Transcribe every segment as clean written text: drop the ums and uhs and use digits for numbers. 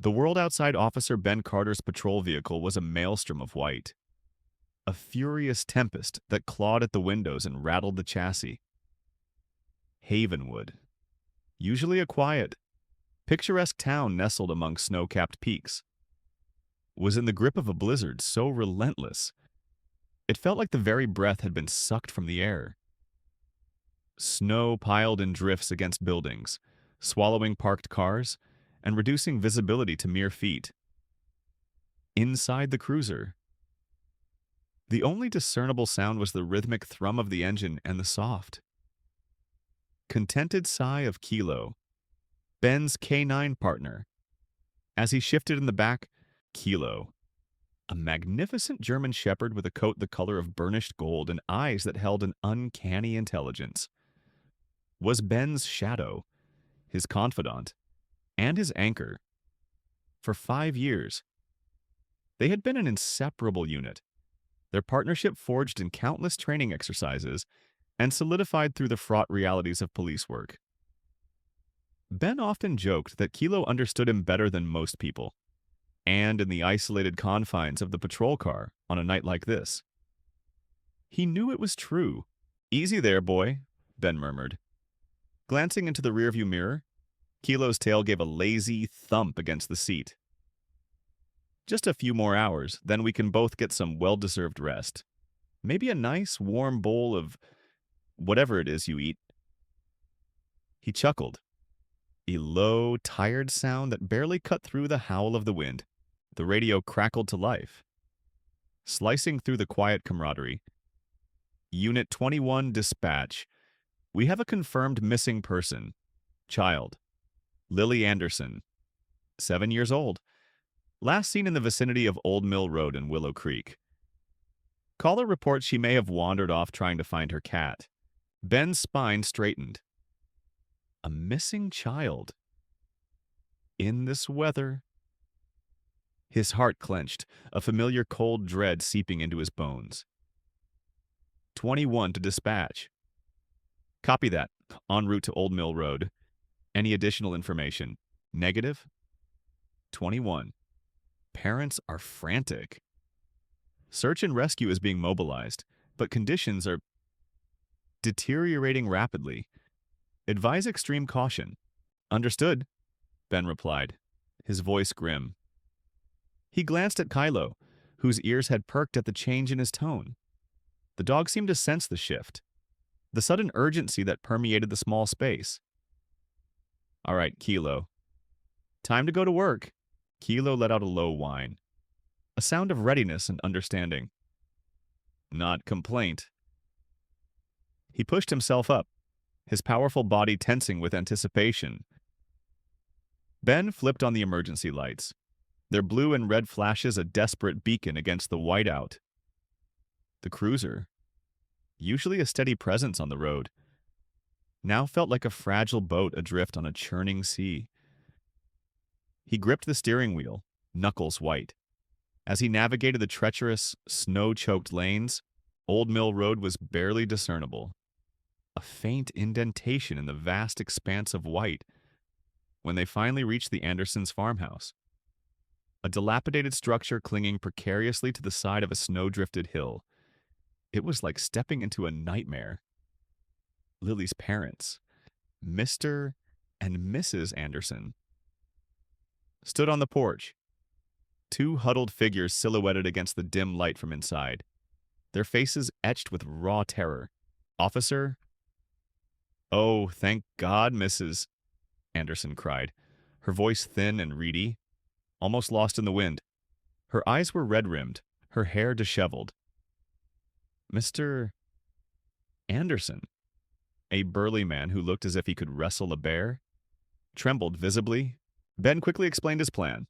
The world outside Officer Ben Carter's patrol vehicle was a maelstrom of white, a furious tempest that clawed at the windows and rattled the chassis. Havenwood, usually a quiet, picturesque town nestled among snow-capped peaks, was in the grip of a blizzard so relentless it felt like the very breath had been sucked from the air. Snow piled in drifts against buildings, swallowing parked cars and reducing visibility to mere feet. Inside the cruiser, the only discernible sound was the rhythmic thrum of the engine and the soft, contented sigh of Kilo, Ben's K9 partner. As he shifted in the back, Kilo, a magnificent German shepherd with a coat the color of burnished gold and eyes that held an uncanny intelligence, was Ben's shadow, his confidant, and his anchor. For 5 years, they had been an inseparable unit, their partnership forged in countless training exercises and solidified through the fraught realities of police work. Ben often joked that Kilo understood him better than most people, and in the isolated confines of the patrol car on a night like this. He knew it was true. "Easy there, boy," Ben murmured. Glancing into the rearview mirror, Kilo's tail gave a lazy thump against the seat. "Just a few more hours, then we can both get some well-deserved rest. Maybe a nice, warm bowl of whatever it is you eat." He chuckled, a low, tired sound that barely cut through the howl of the wind. The radio crackled to life, slicing through the quiet camaraderie. "Unit 21 dispatch. We have a confirmed missing person. Child. Lily Anderson. 7 years old. Last seen in the vicinity of Old Mill Road in Willow Creek. Caller reports she may have wandered off trying to find her cat." Ben's spine straightened. A missing child. In this weather. His heart clenched, a familiar cold dread seeping into his bones. 21 to dispatch. Copy that. En route to Old Mill Road. Any additional information? Negative. 21. Parents are frantic. Search and rescue is being mobilized, but conditions are deteriorating rapidly. Advise extreme caution. Understood, Ben replied, his voice grim. He glanced at Kylo, whose ears had perked at the change in his tone. The dog seemed to sense the shift, the sudden urgency that permeated the small space. "All right, Kilo. Time to go to work." Kilo let out a low whine, a sound of readiness and understanding. Not complaint. He pushed himself up, his powerful body tensing with anticipation. Ben flipped on the emergency lights, their blue and red flashes a desperate beacon against the whiteout. The cruiser, usually a steady presence on the road, now felt like a fragile boat adrift on a churning sea. He gripped the steering wheel, knuckles white. As he navigated the treacherous, snow-choked lanes, Old Mill Road was barely discernible, a faint indentation in the vast expanse of white. When they finally reached the Andersons' farmhouse, a dilapidated structure clinging precariously to the side of a snow-drifted hill, it was like stepping into a nightmare. Lily's parents, Mr. and Mrs. Anderson, stood on the porch, two huddled figures silhouetted against the dim light from inside, their faces etched with raw terror. "Officer?" "Oh, thank God, Mrs." Anderson cried, her voice thin and reedy, almost lost in the wind. Her eyes were red-rimmed, her hair disheveled. "Mr. Anderson," a burly man who looked as if he could wrestle a bear, trembled visibly. Ben quickly explained his plan.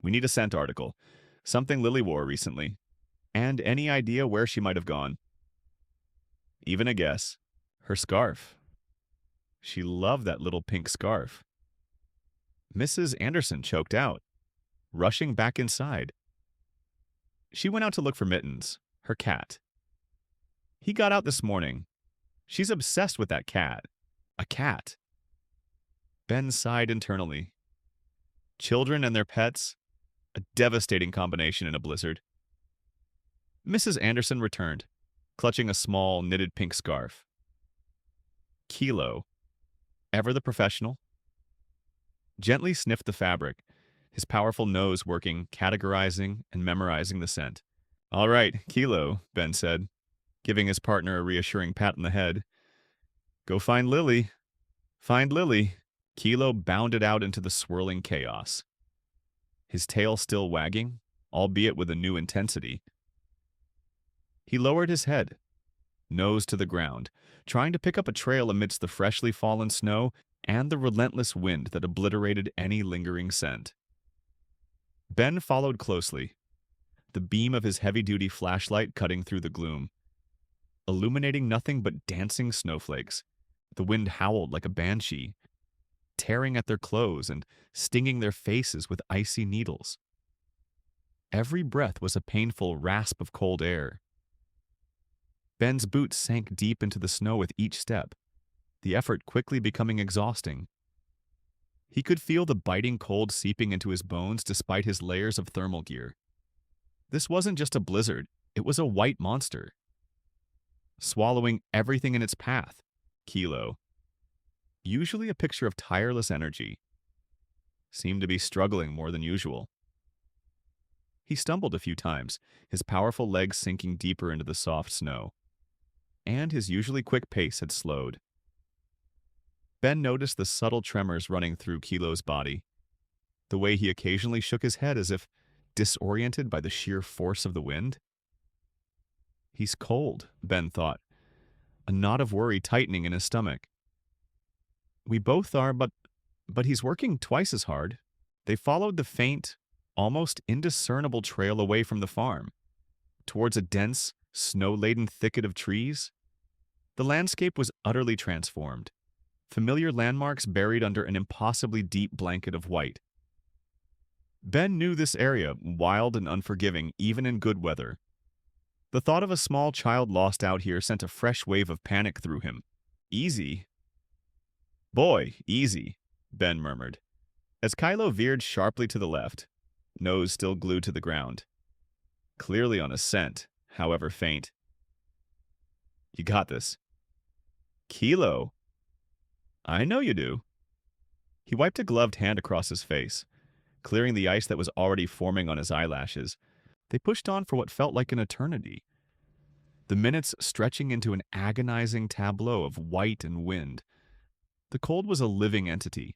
"We need a scent article, something Lily wore recently, and any idea where she might have gone." "Even a guess. Her scarf. She loved that little pink scarf." Mrs. Anderson choked out, rushing back inside. "She went out to look for Mittens, her cat. He got out this morning. She's obsessed with that cat. A cat." Ben sighed internally. Children and their pets, a devastating combination in a blizzard. Mrs. Anderson returned, clutching a small, knitted pink scarf. Kilo, ever the professional, gently sniffed the fabric, his powerful nose working, categorizing and memorizing the scent. All right, Kilo, Ben said, giving his partner a reassuring pat on the head. Go find Lily. Find Lily. Kilo bounded out into the swirling chaos, his tail still wagging, albeit with a new intensity. He lowered his head, nose to the ground, trying to pick up a trail amidst the freshly fallen snow and the relentless wind that obliterated any lingering scent. Ben followed closely, the beam of his heavy-duty flashlight cutting through the gloom, illuminating nothing but dancing snowflakes. The wind howled like a banshee, tearing at their clothes and stinging their faces with icy needles. Every breath was a painful rasp of cold air. Ben's boots sank deep into the snow with each step, the effort quickly becoming exhausting. He could feel the biting cold seeping into his bones despite his layers of thermal gear. This wasn't just a blizzard, it was a white monster, swallowing everything in its path. Kilo, usually a picture of tireless energy, seemed to be struggling more than usual. He stumbled a few times, his powerful legs sinking deeper into the soft snow, and his usually quick pace had slowed. Ben noticed the subtle tremors running through Kilo's body, the way he occasionally shook his head as if disoriented by the sheer force of the wind. He's cold, Ben thought, a knot of worry tightening in his stomach. We both are, but he's working twice as hard. They followed the faint, almost indiscernible trail away from the farm, towards a dense, snow-laden thicket of trees. The landscape was utterly transformed, familiar landmarks buried under an impossibly deep blanket of white. Ben knew this area, wild and unforgiving even in good weather. The thought of a small child lost out here sent a fresh wave of panic through him. Easy? Boy, easy, Ben murmured, as Kylo veered sharply to the left, nose still glued to the ground. Clearly on a scent, however faint. You got this. Kilo. I know you do. He wiped a gloved hand across his face, clearing the ice that was already forming on his eyelashes. They pushed on for what felt like an eternity, the minutes stretching into an agonizing tableau of white and wind. The cold was a living entity,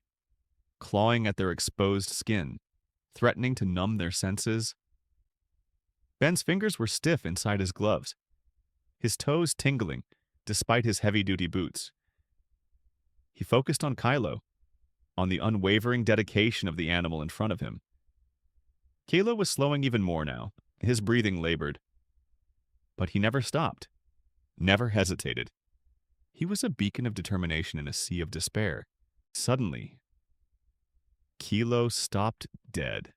clawing at their exposed skin, threatening to numb their senses. Ben's fingers were stiff inside his gloves, his toes tingling despite his heavy-duty boots. He focused on Kylo, on the unwavering dedication of the animal in front of him. Kylo was slowing even more now, his breathing labored. But he never stopped, never hesitated. He was a beacon of determination in a sea of despair. Suddenly, Kilo stopped dead.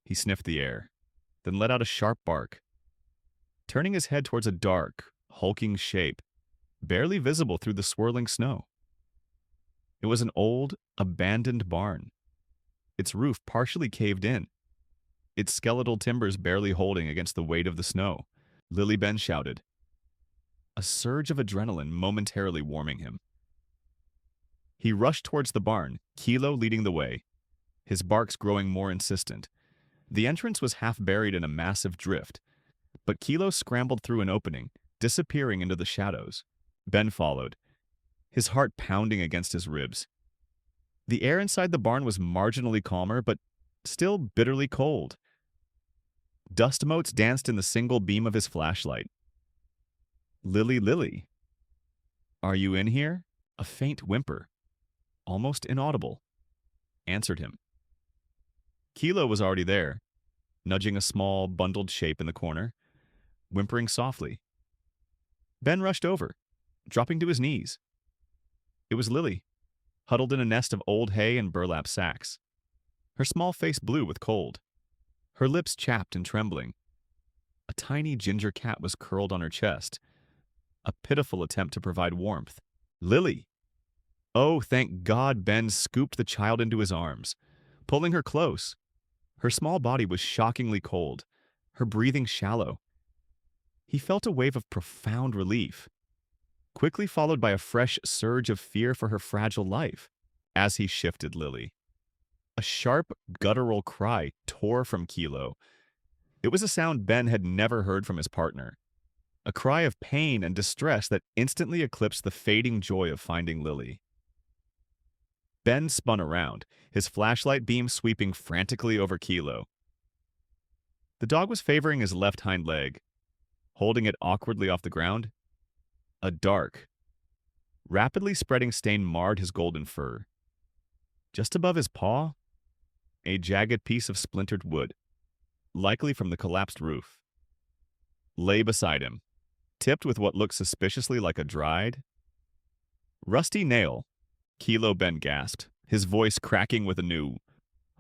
He sniffed the air, then let out a sharp bark, turning his head towards a dark, hulking shape, barely visible through the swirling snow. It was an old, abandoned barn, its roof partially caved in, its skeletal timbers barely holding against the weight of the snow. Lily Ben shouted, a surge of adrenaline momentarily warming him. He rushed towards the barn, Kilo leading the way, his barks growing more insistent. The entrance was half buried in a massive drift, but Kilo scrambled through an opening, disappearing into the shadows. Ben followed, his heart pounding against his ribs. The air inside the barn was marginally calmer, but still bitterly cold. Dust motes danced in the single beam of his flashlight. Lily, Lily. Are you in here? A faint whimper, almost inaudible, answered him. Kilo was already there, nudging a small, bundled shape in the corner, whimpering softly. Ben rushed over, dropping to his knees. It was Lily, huddled in a nest of old hay and burlap sacks, her small face blue with cold, her lips chapped and trembling. A tiny ginger cat was curled on her chest, a pitiful attempt to provide warmth. Lily! Oh, thank God Ben scooped the child into his arms, pulling her close. Her small body was shockingly cold, her breathing shallow. He felt a wave of profound relief, quickly followed by a fresh surge of fear for her fragile life. As he shifted Lily, a sharp, guttural cry tore from Kilo. It was a sound Ben had never heard from his partner, a cry of pain and distress that instantly eclipsed the fading joy of finding Lily. Ben spun around, his flashlight beam sweeping frantically over Kilo. The dog was favoring his left hind leg, holding it awkwardly off the ground. A dark, rapidly spreading stain marred his golden fur. Just above his paw, a jagged piece of splintered wood, likely from the collapsed roof, lay beside him, tipped with what looked suspiciously like a dried, rusty nail. Kilo Ben gasped, his voice cracking with a new,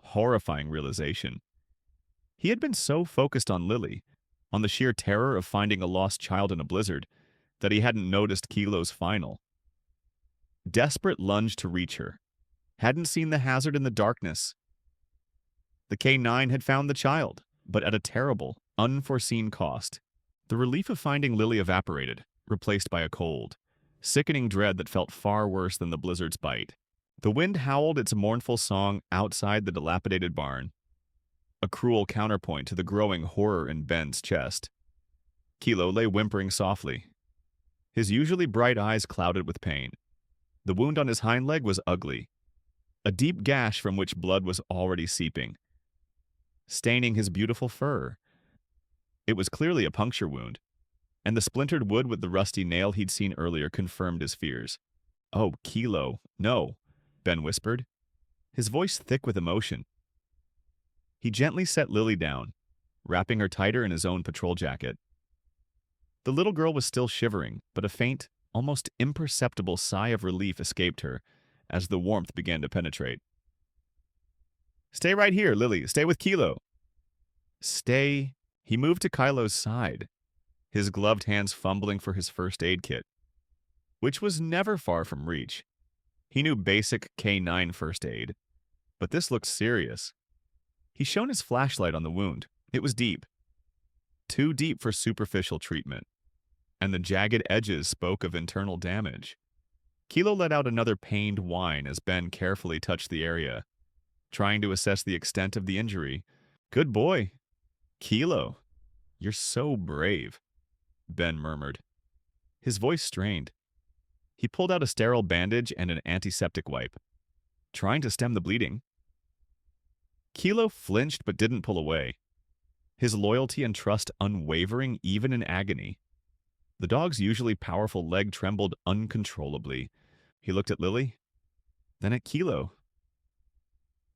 horrifying realization. He had been so focused on Lily, on the sheer terror of finding a lost child in a blizzard, that he hadn't noticed Kilo's final, desperate lunge to reach her, hadn't seen the hazard in the darkness. The K9 had found the child, but at a terrible, unforeseen cost. The relief of finding Lily evaporated, replaced by a cold, sickening dread that felt far worse than the blizzard's bite. The wind howled its mournful song outside the dilapidated barn, a cruel counterpoint to the growing horror in Ben's chest. Kilo lay whimpering softly, his usually bright eyes clouded with pain. The wound on his hind leg was ugly, a deep gash from which blood was already seeping, staining his beautiful fur. It was clearly a puncture wound, and the splintered wood with the rusty nail he'd seen earlier confirmed his fears. "Oh, Kilo, no," Ben whispered, his voice thick with emotion. He gently set Lily down, wrapping her tighter in his own patrol jacket. The little girl was still shivering, but a faint, almost imperceptible sigh of relief escaped her as the warmth began to penetrate. "Stay right here, Lily. Stay with Kilo." "Stay." He moved to Kilo's side, his gloved hands fumbling for his first aid kit, which was never far from reach. He knew basic K9 first aid, but this looked serious. He shone his flashlight on the wound. It was deep. Too deep for superficial treatment, and the jagged edges spoke of internal damage. Kilo let out another pained whine as Ben carefully touched the area, trying to assess the extent of the injury. "Good boy. Kilo, you're so brave," Ben murmured, his voice strained. He pulled out a sterile bandage and an antiseptic wipe, trying to stem the bleeding. Kilo flinched but didn't pull away, his loyalty and trust unwavering even in agony. The dog's usually powerful leg trembled uncontrollably. He looked at Lily, then at Kilo.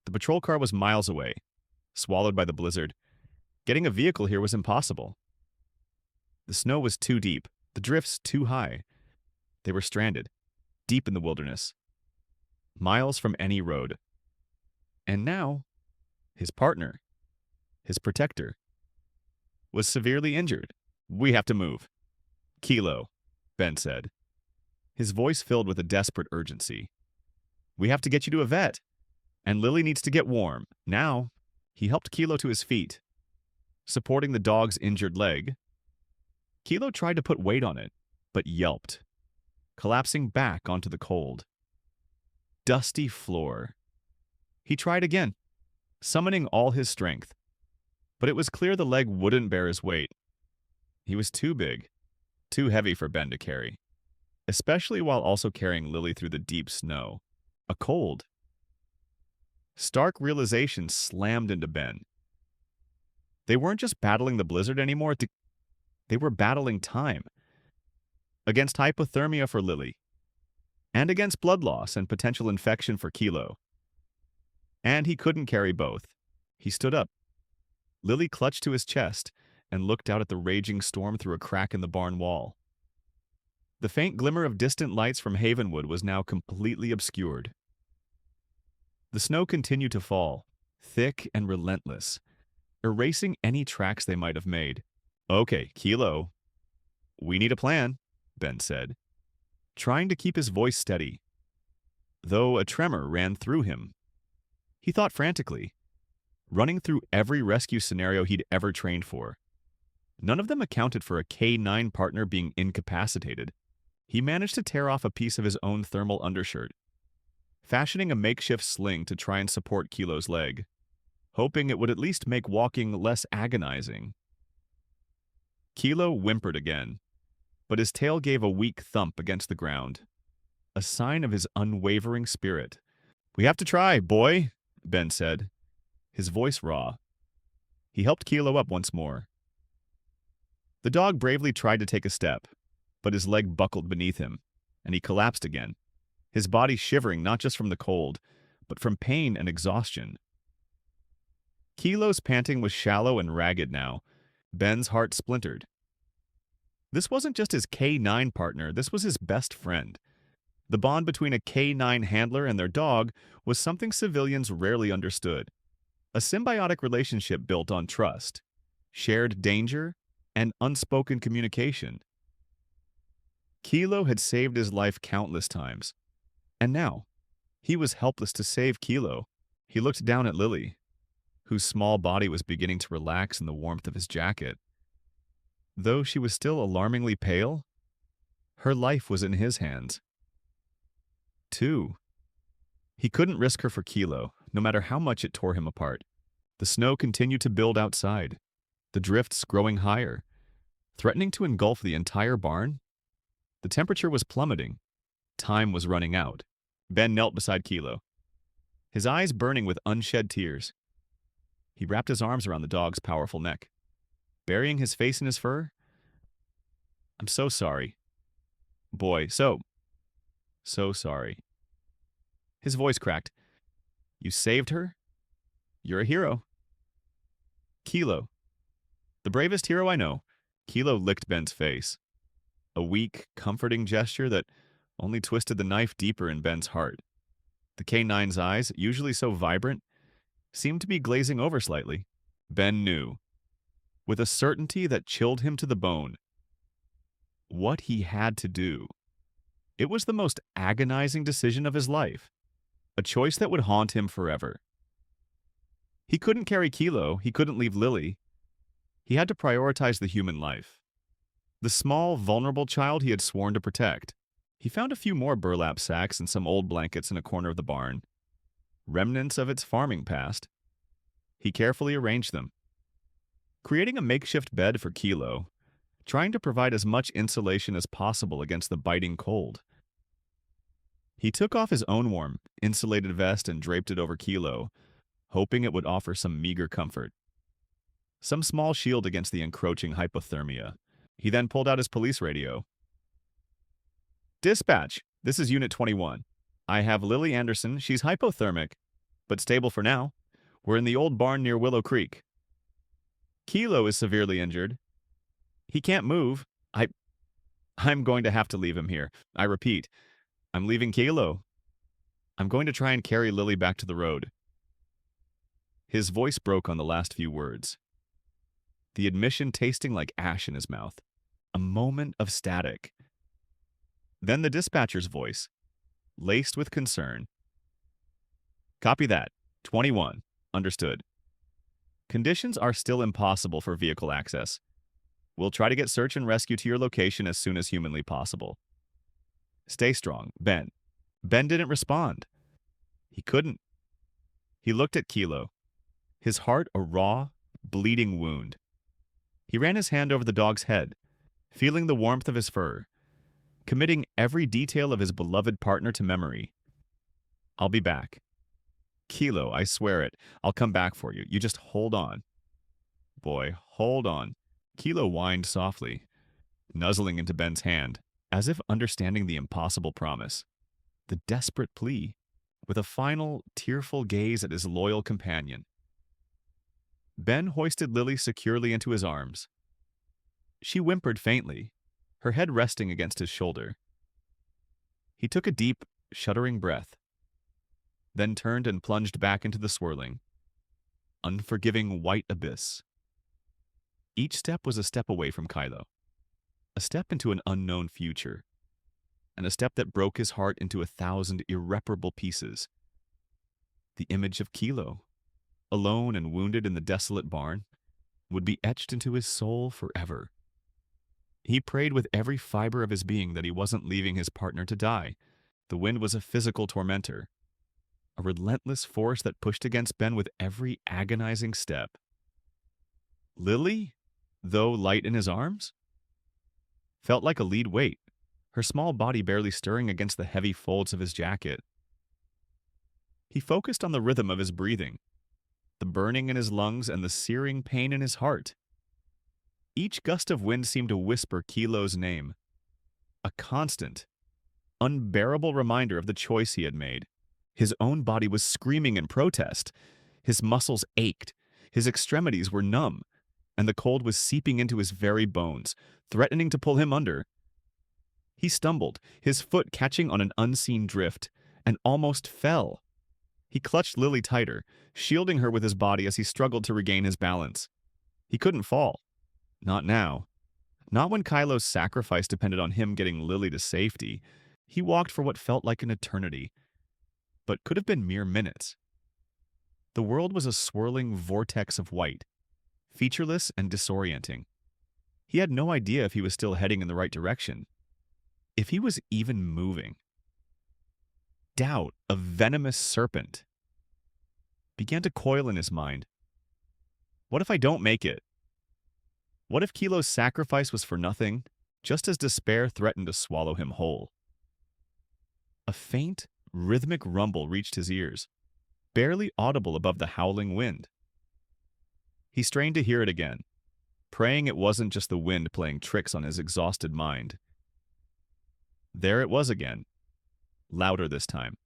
The patrol car was miles away, swallowed by the blizzard. Getting a vehicle here was impossible. The snow was too deep, the drifts too high. They were stranded, deep in the wilderness, miles from any road. And now, his partner, his protector, was severely injured. "We have to move." "Kilo," Ben said, his voice filled with a desperate urgency. "We have to get you to a vet, and Lily needs to get warm. Now." He helped Kilo to his feet, supporting the dog's injured leg. Kilo tried to put weight on it, but yelped, collapsing back onto the cold, dusty floor. He tried again, summoning all his strength, but it was clear the leg wouldn't bear his weight. He was too big, too heavy for Ben to carry, especially while also carrying Lily through the deep snow. A cold, stark realization slammed into Ben. They weren't just battling the blizzard anymore, they were battling time. Against hypothermia for Lily, and against blood loss and potential infection for Kilo. And he couldn't carry both. He stood up. Lily clutched to his chest and looked out at the raging storm through a crack in the barn wall. The faint glimmer of distant lights from Havenwood was now completely obscured. The snow continued to fall, thick and relentless, erasing any tracks they might have made. "Okay, Kilo, we need a plan," Ben said, trying to keep his voice steady, though a tremor ran through him. He thought frantically, running through every rescue scenario he'd ever trained for. None of them accounted for a K9 partner being incapacitated. He managed to tear off a piece of his own thermal undershirt, fashioning a makeshift sling to try and support Kilo's leg, hoping it would at least make walking less agonizing. Kilo whimpered again, but his tail gave a weak thump against the ground, a sign of his unwavering spirit. "We have to try, boy," Ben said, his voice raw. He helped Kilo up once more. The dog bravely tried to take a step, but his leg buckled beneath him, and he collapsed again, his body shivering not just from the cold, but from pain and exhaustion. Kilo's panting was shallow and ragged now. Ben's heart splintered. This wasn't just his K9 partner, this was his best friend. The bond between a K9 handler and their dog was something civilians rarely understood. A symbiotic relationship built on trust, shared danger, and unspoken communication. Kilo had saved his life countless times, and now he was helpless to save Kilo. He looked down at Lily, whose small body was beginning to relax in the warmth of his jacket. Though she was still alarmingly pale, her life was in his hands. Too. He couldn't risk her for Kilo, no matter how much it tore him apart. The snow continued to build outside, the drifts growing higher, threatening to engulf the entire barn. The temperature was plummeting. Time was running out. Ben knelt beside Kilo, his eyes burning with unshed tears. He wrapped his arms around the dog's powerful neck, burying his face in his fur. "I'm so sorry. Boy, so sorry." His voice cracked. "You saved her? You're a hero." "Kilo. The bravest hero I know." Kilo licked Ben's face, a weak, comforting gesture that only twisted the knife deeper in Ben's heart. The K9's eyes, usually so vibrant, seemed to be glazing over slightly. Ben knew, with a certainty that chilled him to the bone, what he had to do. It was the most agonizing decision of his life, a choice that would haunt him forever. He couldn't carry Kilo, he couldn't leave Lily. He had to prioritize the human life, the small, vulnerable child he had sworn to protect. He found a few more burlap sacks and some old blankets in a corner of the barn, remnants of its farming past. He carefully arranged them, creating a makeshift bed for Kilo, trying to provide as much insulation as possible against the biting cold. He took off his own warm, insulated vest and draped it over Kilo, hoping it would offer some meager comfort, some small shield against the encroaching hypothermia. He then pulled out his police radio. "Dispatch, this is Unit 21. I have Lily Anderson. She's hypothermic, but stable for now. We're in the old barn near Willow Creek. Kilo is severely injured. He can't move. I'm going to have to leave him here. I repeat, I'm leaving Kilo. I'm going to try and carry Lily back to the road." His voice broke on the last few words, the admission tasting like ash in his mouth. A moment of static. Then the dispatcher's voice, laced with concern. "Copy that. 21. Understood. Conditions are still impossible for vehicle access. We'll try to get search and rescue to your location as soon as humanly possible. Stay strong, Ben." Ben didn't respond. He couldn't. He looked at Kilo, his heart a raw, bleeding wound. He ran his hand over the dog's head, feeling the warmth of his fur, committing every detail of his beloved partner to memory. "I'll be back. Kilo, I swear it. I'll come back for you. You just hold on. Boy, hold on." Kilo whined softly, nuzzling into Ben's hand, as if understanding the impossible promise, the desperate plea, with a final, tearful gaze at his loyal companion. Ben hoisted Lily securely into his arms. She whimpered faintly, her head resting against his shoulder. He took a deep, shuddering breath, then turned and plunged back into the swirling, unforgiving white abyss. Each step was a step away from Kilo, a step into an unknown future, and a step that broke his heart into 1,000 irreparable pieces. The image of Kilo, alone and wounded in the desolate barn, would be etched into his soul forever. He prayed with every fiber of his being that he wasn't leaving his partner to die. The wind was a physical tormentor, a relentless force that pushed against Ben with every agonizing step. Lily, though light in his arms, felt like a lead weight, her small body barely stirring against the heavy folds of his jacket. He focused on the rhythm of his breathing, the burning in his lungs and the searing pain in his heart. Each gust of wind seemed to whisper Kilo's name, a constant, unbearable reminder of the choice he had made. His own body was screaming in protest. His muscles ached, his extremities were numb, and the cold was seeping into his very bones, threatening to pull him under. He stumbled, his foot catching on an unseen drift, and almost fell. He clutched Lily tighter, shielding her with his body as he struggled to regain his balance. He couldn't fall. Not now. Not when Kylo's sacrifice depended on him getting Lily to safety. He walked for what felt like an eternity, but could have been mere minutes. The world was a swirling vortex of white, featureless and disorienting. He had no idea if he was still heading in the right direction, if he was even moving. Doubt, a venomous serpent, began to coil in his mind. What if I don't make it? What if Kilo's sacrifice was for nothing, just as despair threatened to swallow him whole? A faint, rhythmic rumble reached his ears, barely audible above the howling wind. He strained to hear it again, praying it wasn't just the wind playing tricks on his exhausted mind. There it was again, louder this time.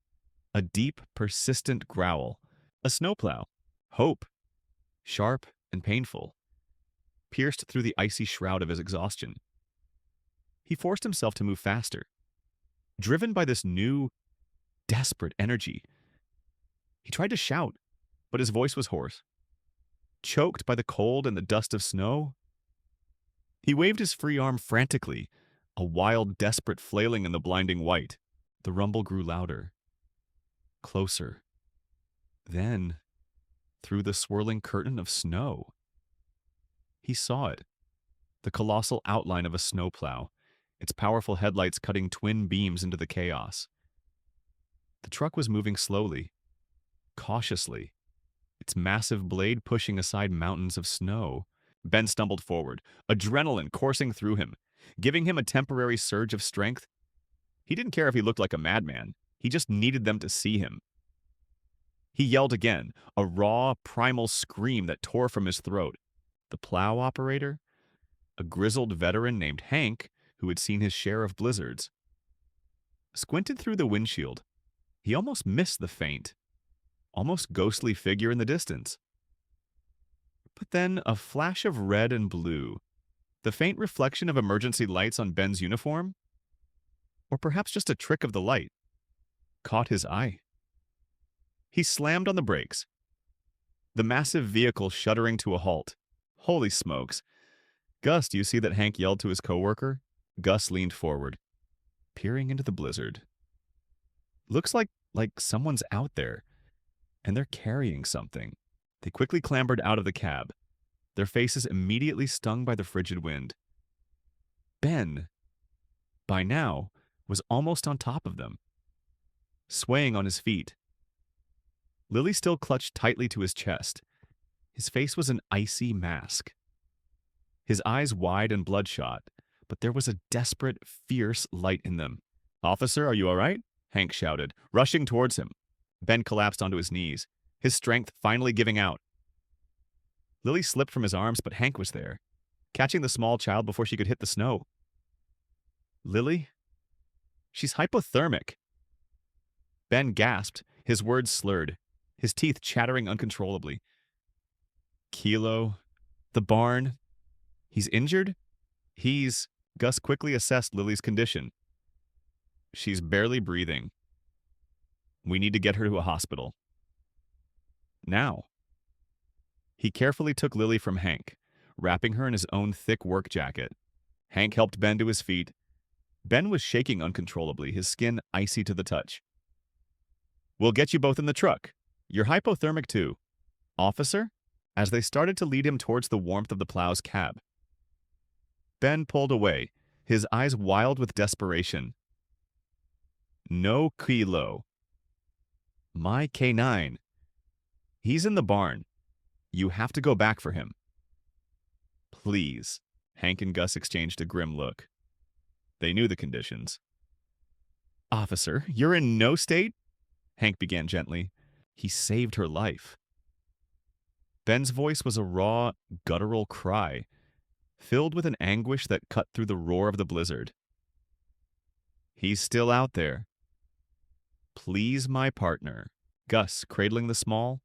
A deep, persistent growl. A snowplow. Hope. Sharp and painful. Pierced through the icy shroud of his exhaustion. He forced himself to move faster. Driven by this new, desperate energy. He tried to shout, but his voice was hoarse. Choked by the cold and the dust of snow. He waved his free arm frantically, a wild, desperate flailing in the blinding white. The rumble grew louder. Closer. Then, through the swirling curtain of snow, he saw it. The colossal outline of a snowplow, its powerful headlights cutting twin beams into the chaos. The truck was moving slowly, cautiously, its massive blade pushing aside mountains of snow. Ben stumbled forward, adrenaline coursing through him, giving him a temporary surge of strength. He didn't care if he looked like a madman. He just needed them to see him. He yelled again, a raw, primal scream that tore from his throat. The plow operator, a grizzled veteran named Hank, who had seen his share of blizzards, squinted through the windshield. He almost missed the faint, almost ghostly figure in the distance. But then a flash of red and blue, the faint reflection of emergency lights on Ben's uniform, or perhaps just a trick of the light, caught his eye. He slammed on the brakes, the massive vehicle shuddering to a halt. Holy smokes. Gus, do you see that Hank yelled to his coworker? Gus leaned forward, peering into the blizzard. Looks like someone's out there, and they're carrying something. They quickly clambered out of the cab, their faces immediately stung by the frigid wind. Ben, by now, was almost on top of them, swaying on his feet. Lily still clutched tightly to his chest. His face was an icy mask. His eyes wide and bloodshot, but there was a desperate, fierce light in them. "Officer, are you all right?" Hank shouted, rushing towards him. Ben collapsed onto his knees, his strength finally giving out. Lily slipped from his arms, but Hank was there, catching the small child before she could hit the snow. "Lily? She's hypothermic." Ben gasped, his words slurred, his teeth chattering uncontrollably. "Kilo? The barn? He's injured?" Gus quickly assessed Lily's condition. "She's barely breathing. We need to get her to a hospital. Now." He carefully took Lily from Hank, wrapping her in his own thick work jacket. Hank helped Ben to his feet. Ben was shaking uncontrollably, his skin icy to the touch. "We'll get you both in the truck," You're hypothermic too, officer, as they started to lead him towards the warmth of the plow's cab. Ben pulled away, his eyes wild with desperation. No Kilo. My K9. He's in the barn. You have to go back for him. Please. Hank and Gus exchanged a grim look. They knew the conditions. Officer, you're in no state? Hank began gently. He saved her life. Ben's voice was a raw, guttural cry, filled with an anguish that cut through the roar of the blizzard. He's still out there. Please, my partner. Gus, cradling the small,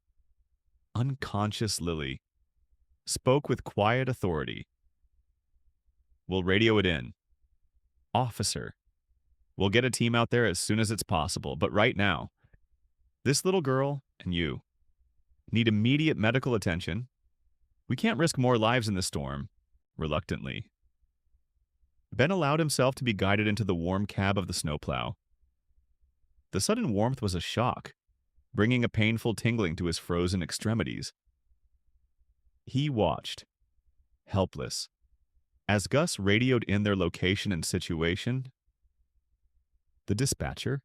unconscious Lily, spoke with quiet authority. We'll radio it in. Officer, we'll get a team out there as soon as it's possible, but right now, this little girl and you need immediate medical attention. We can't risk more lives in this storm. Reluctantly, Ben allowed himself to be guided into the warm cab of the snowplow. The sudden warmth was a shock, bringing a painful tingling to his frozen extremities. He watched, helpless, as Gus radioed in their location and situation. The dispatcher,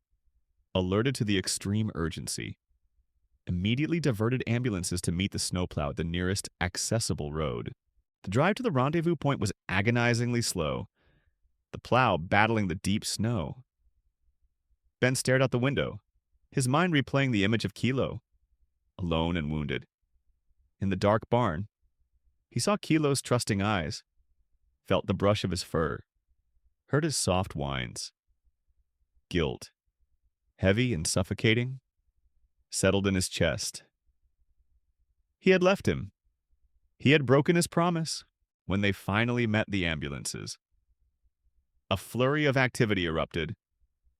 alerted to the extreme urgency, immediately diverted ambulances to meet the snowplow at the nearest accessible road. The drive to the rendezvous point was agonizingly slow, the plow battling the deep snow. Ben stared out the window, his mind replaying the image of Kilo, alone and wounded. In the dark barn, he saw Kilo's trusting eyes, felt the brush of his fur, heard his soft whines. Guilt, heavy and suffocating, settled in his chest. He had left him. He had broken his promise when they finally met the ambulances. A flurry of activity erupted.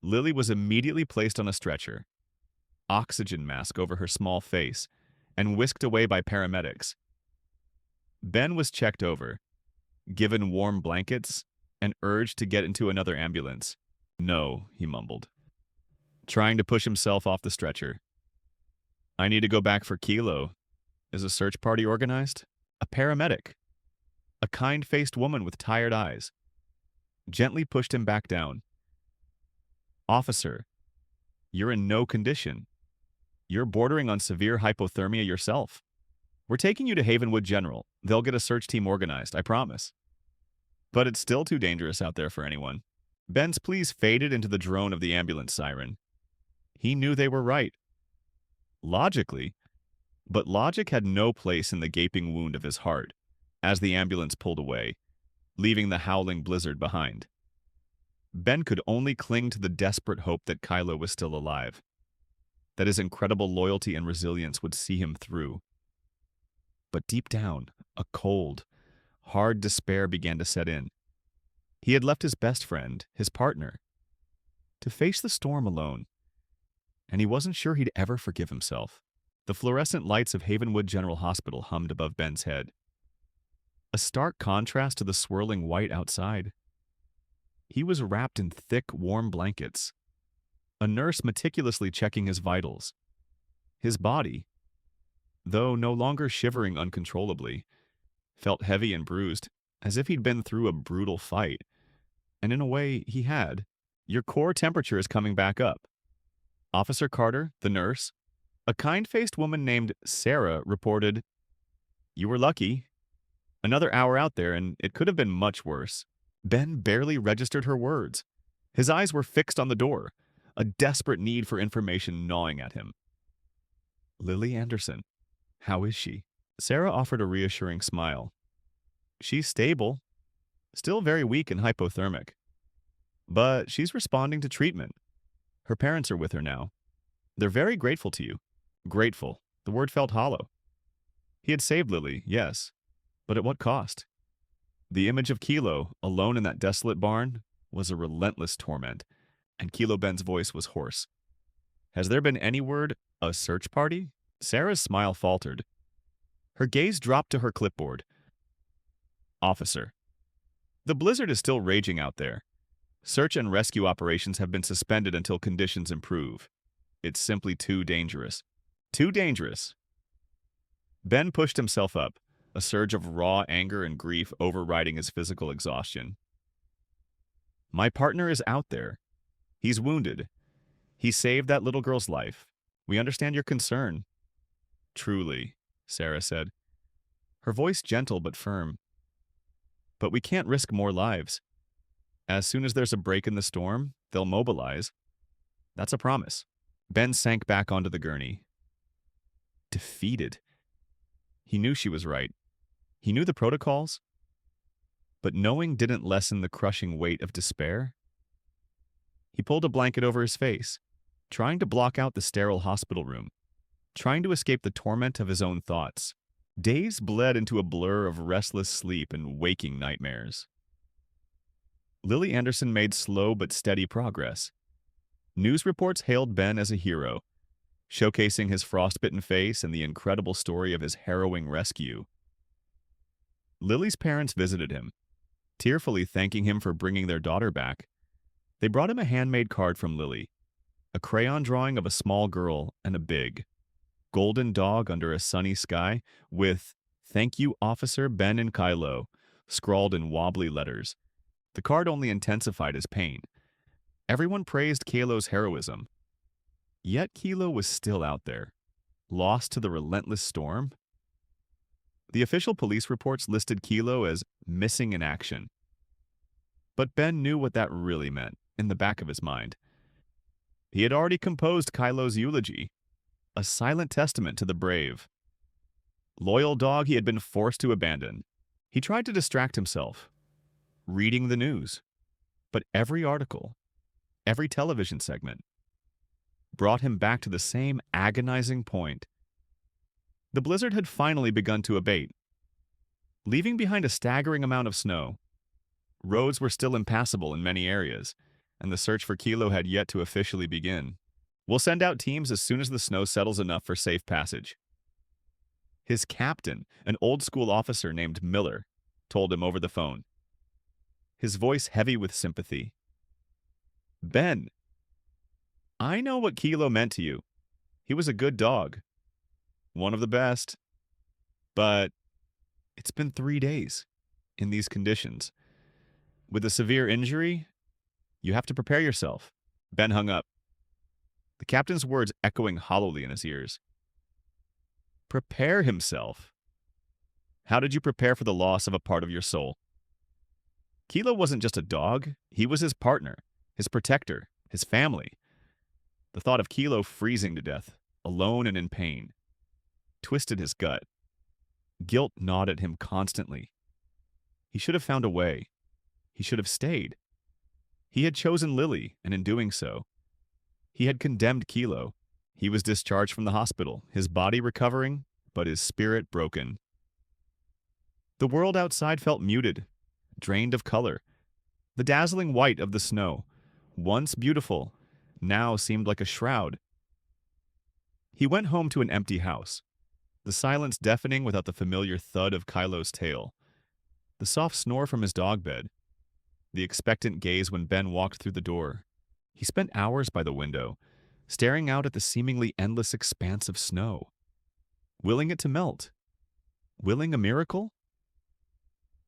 Lily was immediately placed on a stretcher, oxygen mask over her small face, and whisked away by paramedics. Ben was checked over, given warm blankets, and urged to get into another ambulance. No, he mumbled, trying to push himself off the stretcher. I need to go back for Kilo. Is a search party organized? A paramedic, a kind-faced woman with tired eyes, gently pushed him back down. Officer, you're in no condition. You're bordering on severe hypothermia yourself. We're taking you to Havenwood General. They'll get a search team organized, I promise. But it's still too dangerous out there for anyone. Ben's pleas faded into the drone of the ambulance siren. He knew they were right. Logically, but logic had no place in the gaping wound of his heart as the ambulance pulled away, leaving the howling blizzard behind. Ben could only cling to the desperate hope that Kylo was still alive, that his incredible loyalty and resilience would see him through. But deep down, a cold, hard despair began to set in. He had left his best friend, his partner, to face the storm alone, and he wasn't sure he'd ever forgive himself. The fluorescent lights of Havenwood General Hospital hummed above Ben's head, a stark contrast to the swirling white outside. He was wrapped in thick, warm blankets, a nurse meticulously checking his vitals. His body, though no longer shivering uncontrollably, felt heavy and bruised, as if he'd been through a brutal fight. And in a way, he had. Your core temperature is coming back up. Officer Carter, the nurse, a kind-faced woman named Sarah, reported, You were lucky. Another hour out there, and it could have been much worse. Ben barely registered her words. His eyes were fixed on the door, a desperate need for information gnawing at him. Lily Anderson. How is she? Sarah offered a reassuring smile. She's stable, still very weak and hypothermic. But she's responding to treatment. Her parents are with her now. They're very grateful to you. Grateful. The word felt hollow. He had saved Lily, yes, but at what cost? The image of Kilo, alone in that desolate barn, was a relentless torment, and Kilo Ben's voice was hoarse. Has there been any word, a search party? Sarah's smile faltered. Her gaze dropped to her clipboard. Officer, the blizzard is still raging out there. Search and rescue operations have been suspended until conditions improve. It's simply too dangerous. Too dangerous. Ben pushed himself up, a surge of raw anger and grief overriding his physical exhaustion. My partner is out there. He's wounded. He saved that little girl's life. We understand your concern. Truly, Sarah said, her voice gentle but firm. But we can't risk more lives. As soon as there's a break in the storm, they'll mobilize. That's a promise. Ben sank back onto the gurney. Defeated. He knew she was right. He knew the protocols. But knowing didn't lessen the crushing weight of despair. He pulled a blanket over his face, trying to block out the sterile hospital room, trying to escape the torment of his own thoughts. Days bled into a blur of restless sleep and waking nightmares. Lily Anderson made slow but steady progress. News reports hailed Ben as a hero, showcasing his frostbitten face and the incredible story of his harrowing rescue. Lily's parents visited him, tearfully thanking him for bringing their daughter back. They brought him a handmade card from Lily, a crayon drawing of a small girl and a big, golden dog under a sunny sky with "Thank you, Officer Ben and Kylo," scrawled in wobbly letters. The card only intensified his pain. Everyone praised Kylo's heroism. Yet Kylo was still out there, lost to the relentless storm. The official police reports listed Kylo as missing in action. But Ben knew what that really meant in the back of his mind. He had already composed Kylo's eulogy, a silent testament to the brave, loyal dog he had been forced to abandon. He tried to distract himself, reading the news, but every article, every television segment, brought him back to the same agonizing point. The blizzard had finally begun to abate, leaving behind a staggering amount of snow. Roads were still impassable in many areas, and the search for Kylo had yet to officially begin. We'll send out teams as soon as the snow settles enough for safe passage. His captain, an old-school officer named Miller, told him over the phone, his voice heavy with sympathy. Ben, I know what Kylo meant to you. He was a good dog. One of the best. But it's been 3 days in these conditions. With a severe injury, you have to prepare yourself. Ben hung up, the captain's words echoing hollowly in his ears. Prepare himself? How did you prepare for the loss of a part of your soul? Kylo wasn't just a dog. He was his partner, his protector, his family. The thought of Kylo freezing to death, alone and in pain, twisted his gut. Guilt gnawed at him constantly. He should have found a way. He should have stayed. He had chosen Lily, and in doing so, he had condemned Kylo. He was discharged from the hospital, his body recovering, but his spirit broken. The world outside felt muted, drained of color. The dazzling white of the snow, once beautiful, now seemed like a shroud. He went home to an empty house, the silence deafening without the familiar thud of Kylo's tail, the soft snore from his dog bed, the expectant gaze when Ben walked through the door. He spent hours by the window, staring out at the seemingly endless expanse of snow, willing it to melt, willing a miracle.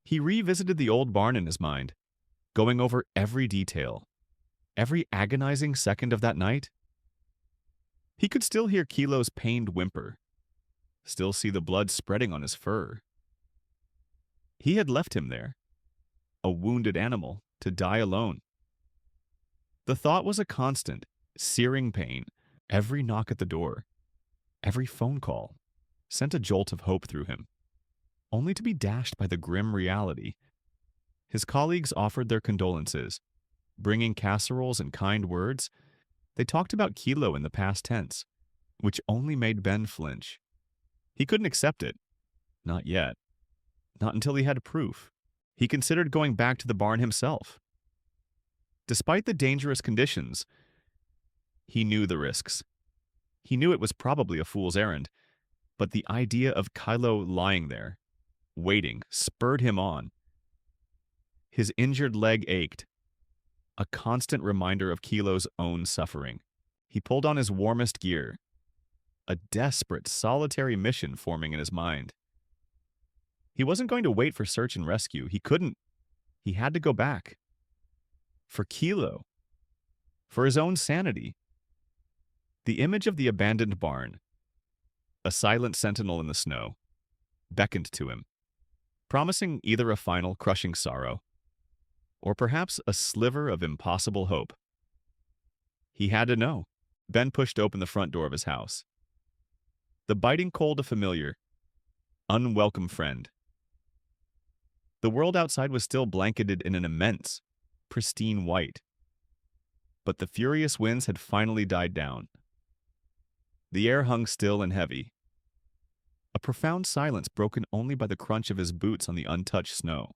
He revisited the old barn in his mind, going over every detail, every agonizing second of that night. He could still hear Kylo's pained whimper, still see the blood spreading on his fur. He had left him there, a wounded animal, to die alone. The thought was a constant, searing pain. Every knock at the door, every phone call, sent a jolt of hope through him, only to be dashed by the grim reality. His colleagues offered their condolences, bringing casseroles and kind words. They talked about Kylo in the past tense, which only made Ben flinch. He couldn't accept it. Not yet. Not until he had proof. He considered going back to the barn himself. Despite the dangerous conditions, he knew the risks. He knew it was probably a fool's errand, but the idea of Kylo lying there, waiting, spurred him on. His injured leg ached, a constant reminder of Kylo's own suffering. He pulled on his warmest gear, a desperate, solitary mission forming in his mind. He wasn't going to wait for search and rescue. He couldn't. He had to go back. For Kilo. For his own sanity. The image of the abandoned barn, a silent sentinel in the snow, beckoned to him, promising either a final crushing sorrow, or perhaps a sliver of impossible hope. He had to know. Ben pushed open the front door of his house. The biting cold of familiar, unwelcome friend. The world outside was still blanketed in an immense, pristine white. But the furious winds had finally died down. The air hung still and heavy. A profound silence broken only by the crunch of his boots on the untouched snow.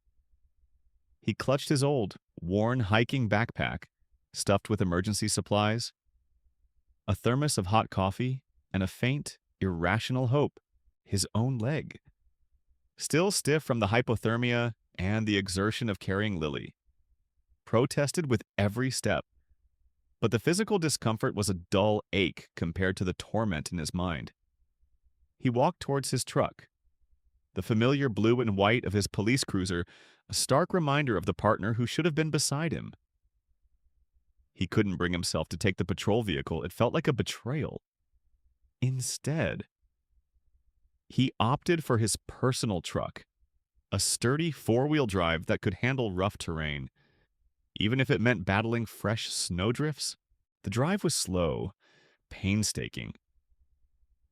He clutched his old, worn hiking backpack, stuffed with emergency supplies, a thermos of hot coffee, and a faint, irrational hope, his own leg. Still stiff from the hypothermia and the exertion of carrying Lily. Protested with every step, but the physical discomfort was a dull ache compared to the torment in his mind. He walked towards his truck, the familiar blue and white of his police cruiser, a stark reminder of the partner who should have been beside him. He couldn't bring himself to take the patrol vehicle. It felt like a betrayal. Instead, he opted for his personal truck, a sturdy four-wheel drive that could handle rough terrain. Even if it meant battling fresh snowdrifts, the drive was slow, painstaking.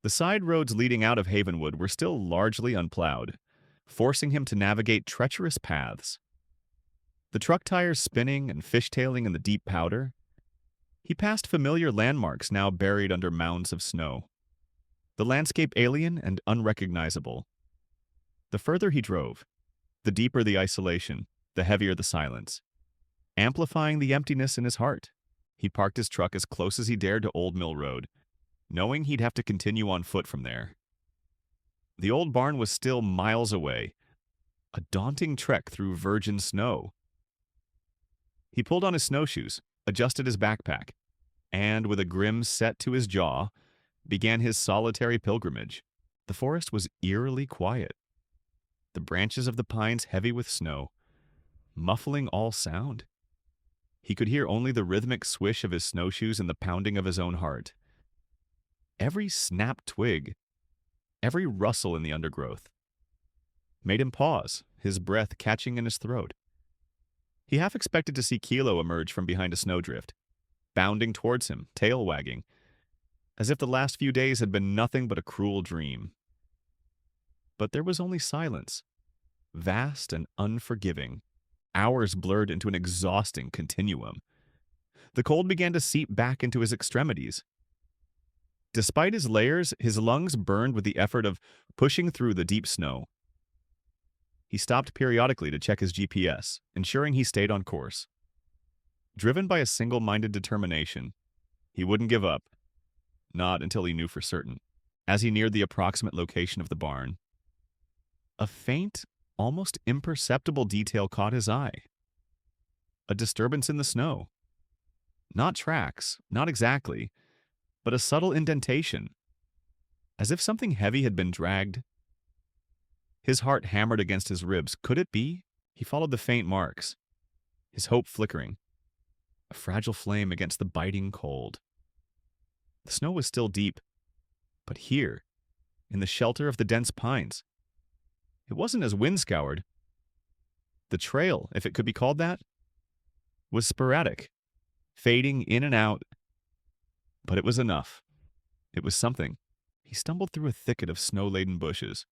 The side roads leading out of Havenwood were still largely unplowed, forcing him to navigate treacherous paths. The truck tires spinning and fishtailing in the deep powder. He passed familiar landmarks now buried under mounds of snow. The landscape alien and unrecognizable. The further he drove, the deeper the isolation, the heavier the silence. Amplifying the emptiness in his heart, he parked his truck as close as he dared to Old Mill Road, knowing he'd have to continue on foot from there. The old barn was still miles away, a daunting trek through virgin snow. He pulled on his snowshoes, adjusted his backpack, and, with a grim set to his jaw, began his solitary pilgrimage. The forest was eerily quiet, the branches of the pines heavy with snow, muffling all sound. He could hear only the rhythmic swish of his snowshoes and the pounding of his own heart. Every snapped twig, every rustle in the undergrowth, made him pause, his breath catching in his throat. He half expected to see Kilo emerge from behind a snowdrift, bounding towards him, tail wagging, as if the last few days had been nothing but a cruel dream. But there was only silence, vast and unforgiving. Hours blurred into an exhausting continuum. The cold began to seep back into his extremities. Despite his layers, his lungs burned with the effort of pushing through the deep snow. He stopped periodically to check his GPS, ensuring he stayed on course. Driven by a single-minded determination, he wouldn't give up, not until he knew for certain. As he neared the approximate location of the barn, a faint, almost imperceptible detail caught his eye. A disturbance in the snow. Not tracks, not exactly, but a subtle indentation, as if something heavy had been dragged. His heart hammered against his ribs. Could it be? He followed the faint marks, his hope flickering, a fragile flame against the biting cold. The snow was still deep, but here, in the shelter of the dense pines, it wasn't as wind-scoured. The trail, if it could be called that, was sporadic, fading in and out, but it was enough. It was something. He stumbled through a thicket of snow-laden bushes,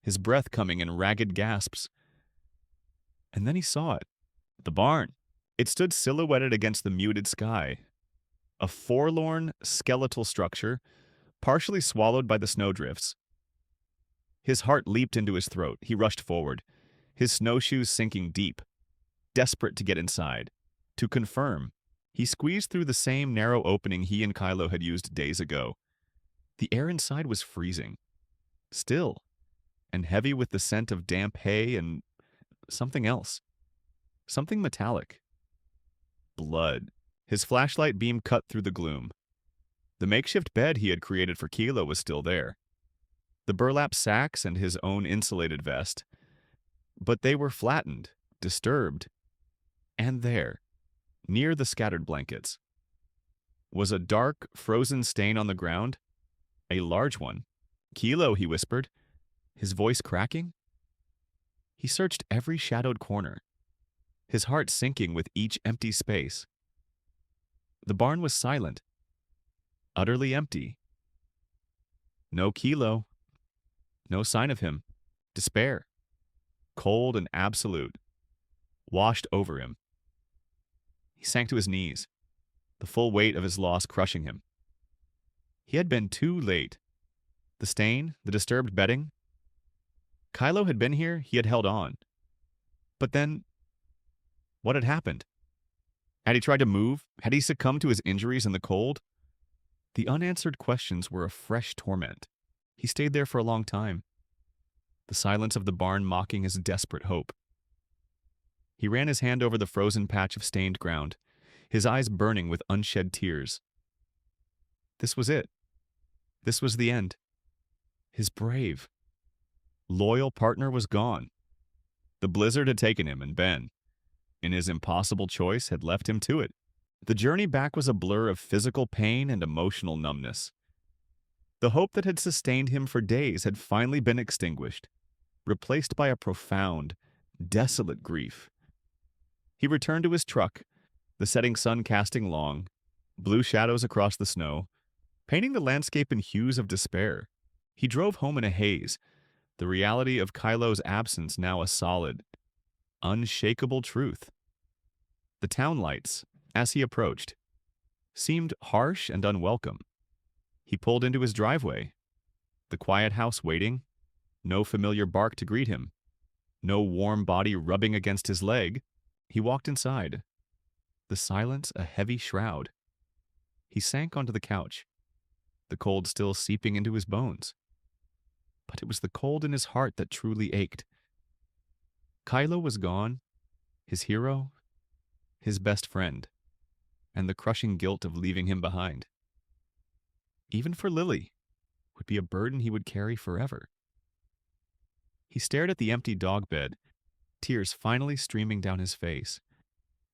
his breath coming in ragged gasps. And then he saw it. The barn. It stood silhouetted against the muted sky. A forlorn, skeletal structure, partially swallowed by the snowdrifts. His heart leaped into his throat. He rushed forward, his snowshoes sinking deep, desperate to get inside, to confirm. He squeezed through the same narrow opening he and Kylo had used days ago. The air inside was freezing, still, and heavy with the scent of damp hay and something else. Something metallic. Blood. His flashlight beam cut through the gloom. The makeshift bed he had created for Kilo was still there, the burlap sacks and his own insulated vest, but they were flattened, disturbed, and there, near the scattered blankets, was a dark, frozen stain on the ground, a large one. Kilo, he whispered, his voice cracking. He searched every shadowed corner, his heart sinking with each empty space. The barn was silent, utterly empty. No Kilo, no sign of him. Despair, cold and absolute, washed over him. He sank to his knees, the full weight of his loss crushing him. He had been too late. The stain, the disturbed bedding. Kilo had been here, he had held on. But then, what had happened? Had he tried to move? Had he succumbed to his injuries in the cold? The unanswered questions were a fresh torment. He stayed there for a long time, the silence of the barn mocking his desperate hope. He ran his hand over the frozen patch of stained ground, his eyes burning with unshed tears. This was it. This was the end. His brave, loyal partner was gone. The blizzard had taken him, and Ben, in his impossible choice, had left him to it. The journey back was a blur of physical pain and emotional numbness. The hope that had sustained him for days had finally been extinguished, replaced by a profound, desolate grief. He returned to his truck, the setting sun casting long, blue shadows across the snow, painting the landscape in hues of despair. He drove home in a haze, the reality of Kilo's absence now a solid, unshakable truth. The town lights, as he approached, seemed harsh and unwelcome. He pulled into his driveway, the quiet house waiting, no familiar bark to greet him, no warm body rubbing against his leg. He walked inside, the silence a heavy shroud. He sank onto the couch, the cold still seeping into his bones. But it was the cold in his heart that truly ached. Kilo was gone, his hero, his best friend, and the crushing guilt of leaving him behind, even for Lily, would be a burden he would carry forever. He stared at the empty dog bed, tears finally streaming down his face.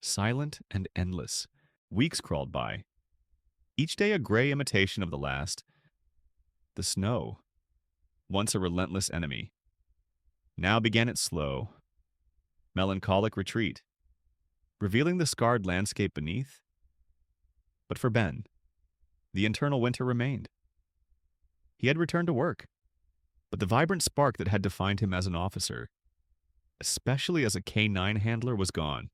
Silent and endless, weeks crawled by, each day a gray imitation of the last. The snow, once a relentless enemy, now began its slow, melancholic retreat, revealing the scarred landscape beneath. But for Ben, the internal winter remained. He had returned to work, but the vibrant spark that had defined him as an officer, especially as a K-9 handler, was gone.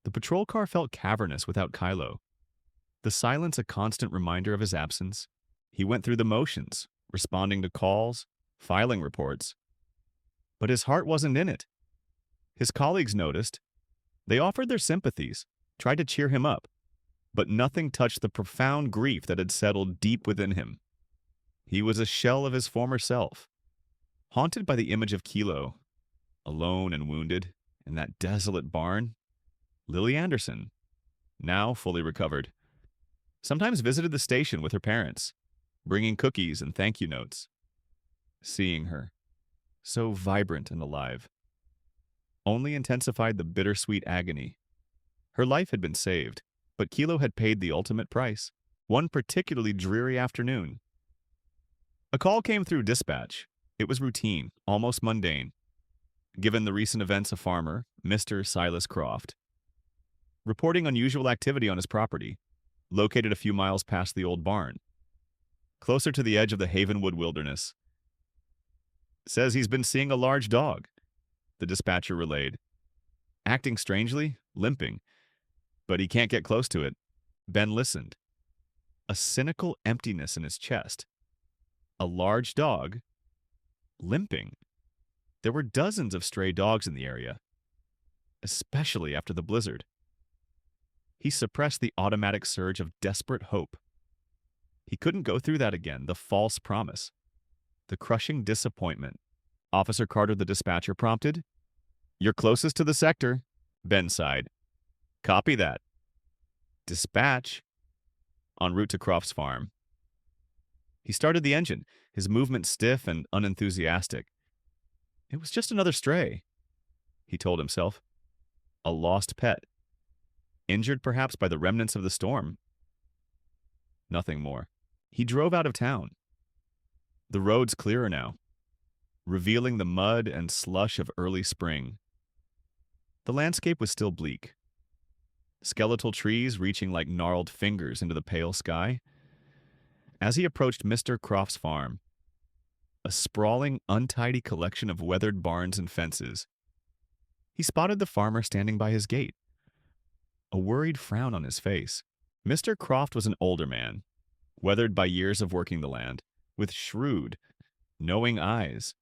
The patrol car felt cavernous without Kilo, the silence a constant reminder of his absence. He went through the motions, responding to calls, filing reports, but his heart wasn't in it. His colleagues noticed. They offered their sympathies, tried to cheer him up, but nothing touched the profound grief that had settled deep within him. He was a shell of his former self, haunted by the image of Kilo, alone and wounded, in that desolate barn. Lily Anderson, now fully recovered, sometimes visited the station with her parents, bringing cookies and thank you notes. Seeing her, so vibrant and alive, only intensified the bittersweet agony. Her life had been saved, but Kilo had paid the ultimate price, one particularly dreary afternoon. A call came through dispatch. It was routine, almost mundane. Given the recent events, a farmer, Mr. Silas Croft, reporting unusual activity on his property, located a few miles past the old barn, closer to the edge of the Havenwood wilderness. Says he's been seeing a large dog, the dispatcher relayed. Acting strangely, limping, but he can't get close to it. Ben listened. A cynical emptiness in his chest. A large dog, limping. There were dozens of stray dogs in the area, especially after the blizzard. He suppressed the automatic surge of desperate hope. He couldn't go through that again, the false promise, the crushing disappointment. Officer Carter, the dispatcher, prompted. You're closest to the sector, Ben sighed. Copy that. Dispatch. en route to Croft's farm. He started the engine, his movement stiff and unenthusiastic. It was just another stray, he told himself. A lost pet. Injured perhaps by the remnants of the storm. Nothing more. He drove out of town. The road's clearer now, revealing the mud and slush of early spring. The landscape was still bleak. Skeletal trees reaching like gnarled fingers into the pale sky. As he approached Mr. Croft's farm, a sprawling, untidy collection of weathered barns and fences, he spotted the farmer standing by his gate, a worried frown on his face. Mr. Croft was an older man, weathered by years of working the land, with shrewd, knowing eyes.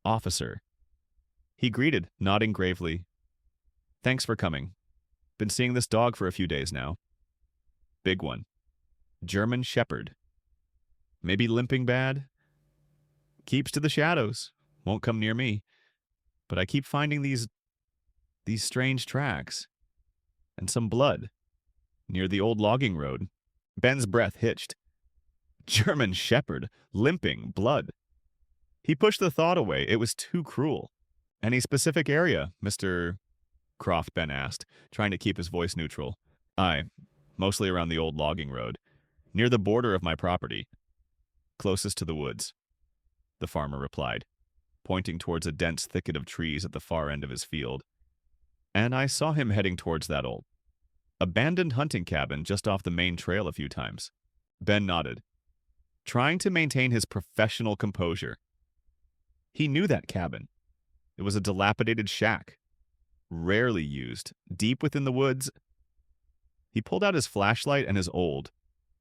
Officer. He greeted, nodding gravely. Thanks for coming. Been seeing this dog for a few days now. Big one. German Shepherd. Maybe limping bad? Keeps to the shadows. Won't come near me. But I keep finding these strange tracks. And some blood. Near the old logging road. Ben's breath hitched. German Shepherd. Limping. Blood. He pushed the thought away. It was too cruel. Any specific area, Mr. Croft, Ben asked, trying to keep his voice neutral. Aye, mostly around the old logging road. Near the border of my property. Closest to the woods, the farmer replied, pointing towards a dense thicket of trees at the far end of his field. And I saw him heading towards that old abandoned hunting cabin just off the main trail a few times. Ben nodded, trying to maintain his professional composure. He knew that cabin. It was a dilapidated shack, rarely used, deep within the woods. He pulled out his flashlight and his old,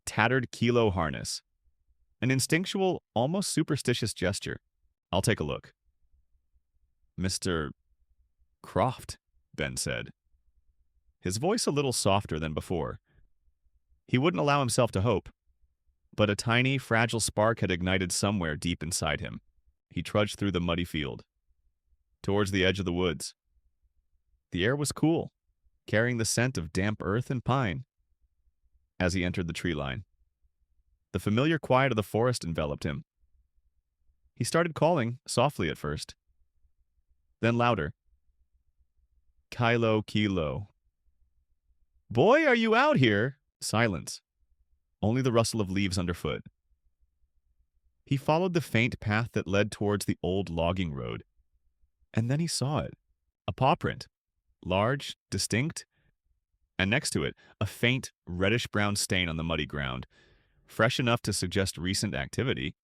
tattered kilo harness. An instinctual, almost superstitious gesture. I'll take a look. Mr. Croft, Ben said, his voice a little softer than before. He wouldn't allow himself to hope, but a tiny, fragile spark had ignited somewhere deep inside him. He trudged through the muddy field, towards the edge of the woods. The air was cool, carrying the scent of damp earth and pine. As he entered the tree line, the familiar quiet of the forest enveloped him. He started calling, softly at first, then louder. Kilo, kilo. Boy, are you out here? Silence. Only the rustle of leaves underfoot. He followed the faint path that led towards the old logging road. And then he saw it. A paw print. Large, distinct. And next to it, a faint, reddish-brown stain on the muddy ground. Fresh enough to suggest recent activity.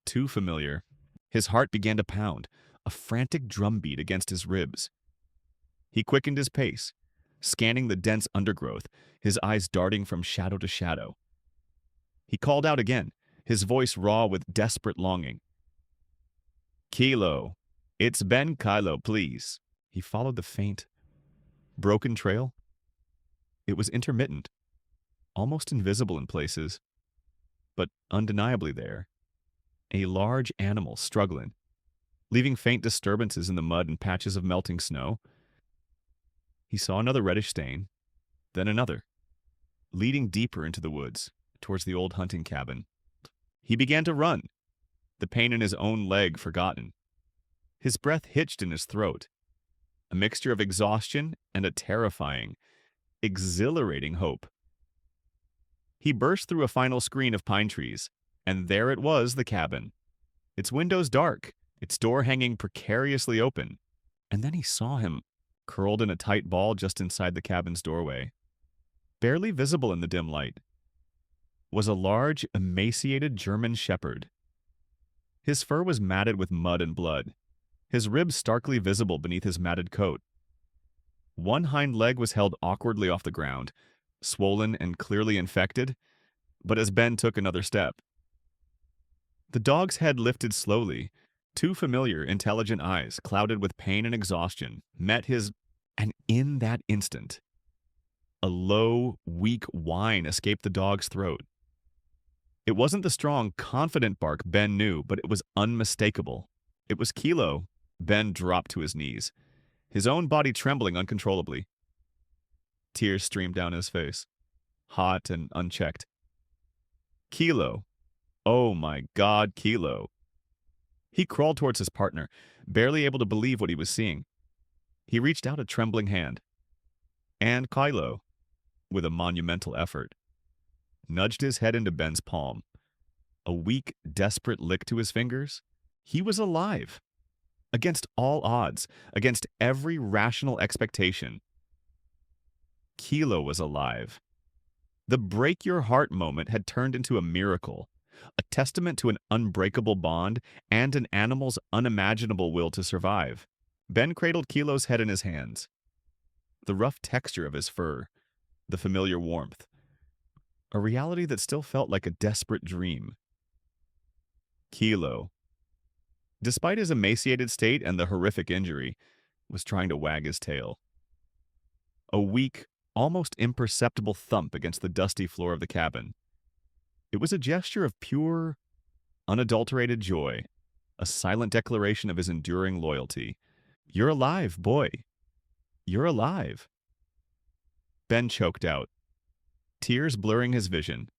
Too familiar. His heart began to pound, a frantic drumbeat against his ribs. He quickened his pace, scanning the dense undergrowth, his eyes darting from shadow to shadow. He called out again, his voice raw with desperate longing. Kilo. It's Ben Kilo, please. He followed the faint, broken trail. It was intermittent, almost invisible in places, but undeniably there. A large animal struggling, leaving faint disturbances in the mud and patches of melting snow. He saw another reddish stain, then another, leading deeper into the woods, towards the old hunting cabin. He began to run, the pain in his own leg forgotten. His breath hitched in his throat, a mixture of exhaustion and a terrifying, exhilarating hope. He burst through a final screen of pine trees, and there it was, the cabin. Its windows dark, its door hanging precariously open. And then he saw him, curled in a tight ball just inside the cabin's doorway. Barely visible in the dim light was a large, emaciated German Shepherd. His fur was matted with mud and blood, his ribs starkly visible beneath his matted coat. One hind leg was held awkwardly off the ground, swollen and clearly infected, but as Ben took another step, the dog's head lifted slowly. Two familiar, intelligent eyes, clouded with pain and exhaustion, met his, and in that instant, a low, weak whine escaped the dog's throat. It wasn't the strong, confident bark Ben knew, but it was unmistakable. It was Kilo. Ben dropped to his knees, his own body trembling uncontrollably. Tears streamed down his face. hot and unchecked. Kilo. Oh my God, Kilo. He crawled towards his partner, barely able to believe what he was seeing. He reached out a trembling hand, and Kilo, with a monumental effort, nudged his head into Ben's palm. A weak, desperate lick to his fingers. He was alive. Against all odds, against every rational expectation. Kilo was alive. The break your heart moment had turned into a miracle, a testament to an unbreakable bond and an animal's unimaginable will to survive. Ben cradled Kilo's head in his hands. The rough texture of his fur, the familiar warmth, a reality that still felt like a desperate dream. Kilo, despite his emaciated state and the horrific injury, was trying to wag his tail. A weak, almost imperceptible thump against the dusty floor of the cabin. It was a gesture of pure, unadulterated joy, a silent declaration of his enduring loyalty. "You're alive, boy. You're alive." Ben choked out, tears blurring his vision.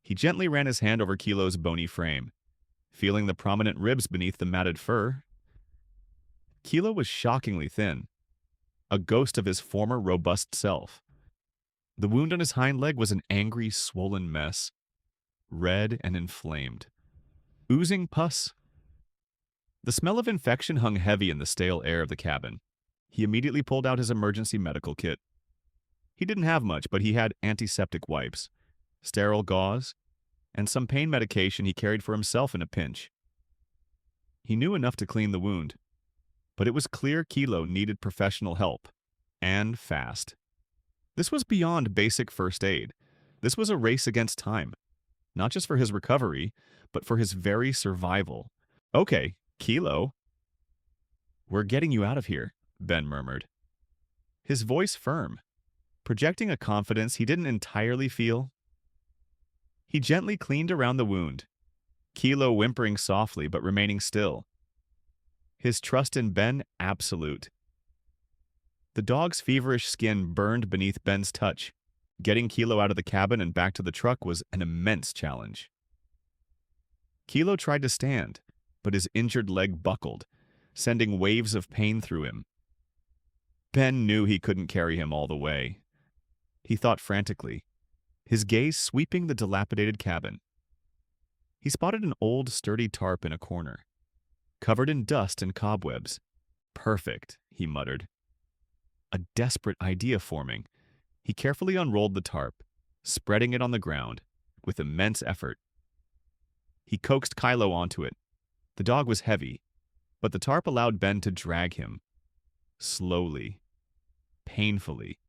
He gently ran his hand over Kilo's bony frame, feeling the prominent ribs beneath the matted fur. Kilo was shockingly thin, a ghost of his former robust self. The wound on his hind leg was an angry, swollen mess, red and inflamed, oozing pus. The smell of infection hung heavy in the stale air of the cabin. He immediately pulled out his emergency medical kit. He didn't have much, but he had antiseptic wipes, sterile gauze, and some pain medication he carried for himself in a pinch. He knew enough to clean the wound, but it was clear Kilo needed professional help, and fast. This was beyond basic first aid. This was a race against time, not just for his recovery, but for his very survival. "Okay, Kilo." "We're getting you out of here," Ben murmured, his voice firm, projecting a confidence he didn't entirely feel. He gently cleaned around the wound, Kilo whimpering softly but remaining still. His trust in Ben absolute. The dog's feverish skin burned beneath Ben's touch. Getting Kilo out of the cabin and back to the truck was an immense challenge. Kilo tried to stand, but his injured leg buckled, sending waves of pain through him. Ben knew he couldn't carry him all the way. He thought frantically, his gaze sweeping the dilapidated cabin. He spotted an old, sturdy tarp in a corner, covered in dust and cobwebs. "Perfect," he muttered. A desperate idea forming, he carefully unrolled the tarp, spreading it on the ground with immense effort. He coaxed Kilo onto it. The dog was heavy, but the tarp allowed Ben to drag him, slowly, painfully,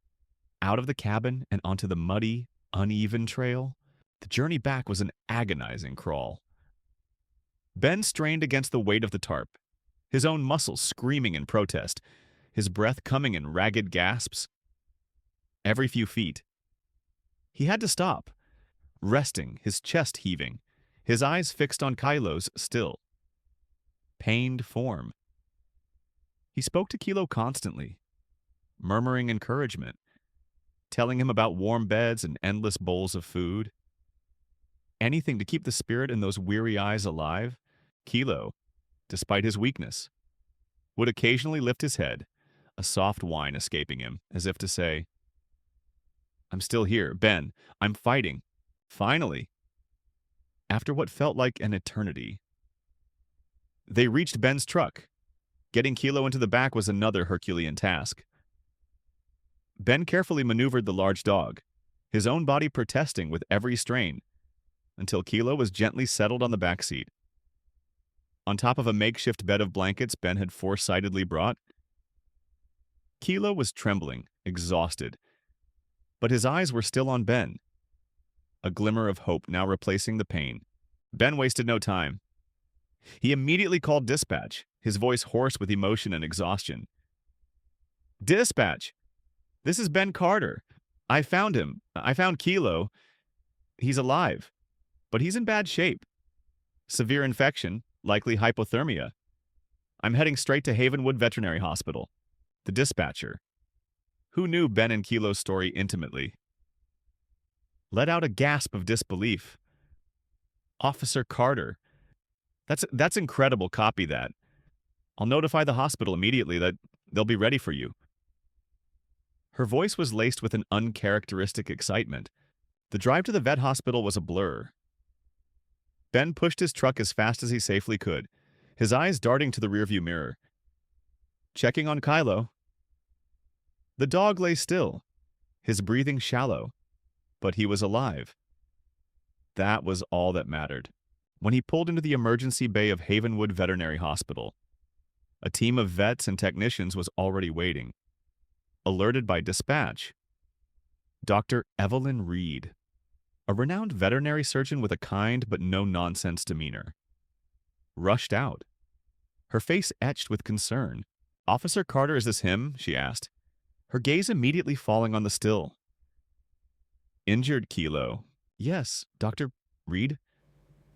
out of the cabin and onto the muddy, uneven trail. The journey back was an agonizing crawl. Ben strained against the weight of the tarp, his own muscles screaming in protest, his breath coming in ragged gasps. Every few feet, he had to stop, resting, his chest heaving, his eyes fixed on Kilo's still, pained form. He spoke to Kilo constantly, murmuring encouragement, telling him about warm beds and endless bowls of food. Anything to keep the spirit in those weary eyes alive. Kilo, despite his weakness, would occasionally lift his head, a soft whine escaping him, as if to say, "I'm still here, Ben. I'm fighting. Finally." After what felt like an eternity. They reached Ben's truck. Getting Kilo into the back was another Herculean task. Ben carefully maneuvered the large dog, his own body protesting with every strain, until Kilo was gently settled on the back seat. On top of a makeshift bed of blankets Ben had foresightedly brought, Kilo was trembling, exhausted, but his eyes were still on Ben, a glimmer of hope now replacing the pain. Ben wasted no time. He immediately called dispatch, his voice hoarse with emotion and exhaustion. "Dispatch! This is Ben Carter. I found him. I found Kilo. He's alive, but he's in bad shape. Severe infection, likely hypothermia. I'm heading straight to Havenwood Veterinary Hospital." The dispatcher, who knew Ben and Kilo's story intimately, let out a gasp of disbelief. Officer Carter. That's incredible. Copy that. I'll notify the hospital immediately that they'll be ready for you. Her voice was laced with an uncharacteristic excitement. The drive to the vet hospital was a blur. Ben pushed his truck as fast as he safely could, his eyes darting to the rearview mirror. Checking on Kylo. The dog lay still, his breathing shallow, but he was alive. That was all that mattered. When he pulled into the emergency bay of Havenwood Veterinary Hospital, a team of vets and technicians was already waiting. Alerted by dispatch, Dr. Evelyn Reed, a renowned veterinary surgeon with a kind but no-nonsense demeanor, rushed out, her face etched with concern. "Officer Carter, is this him?" she asked, her gaze immediately falling on the still. "Injured Kilo." "Yes, Dr. Reed."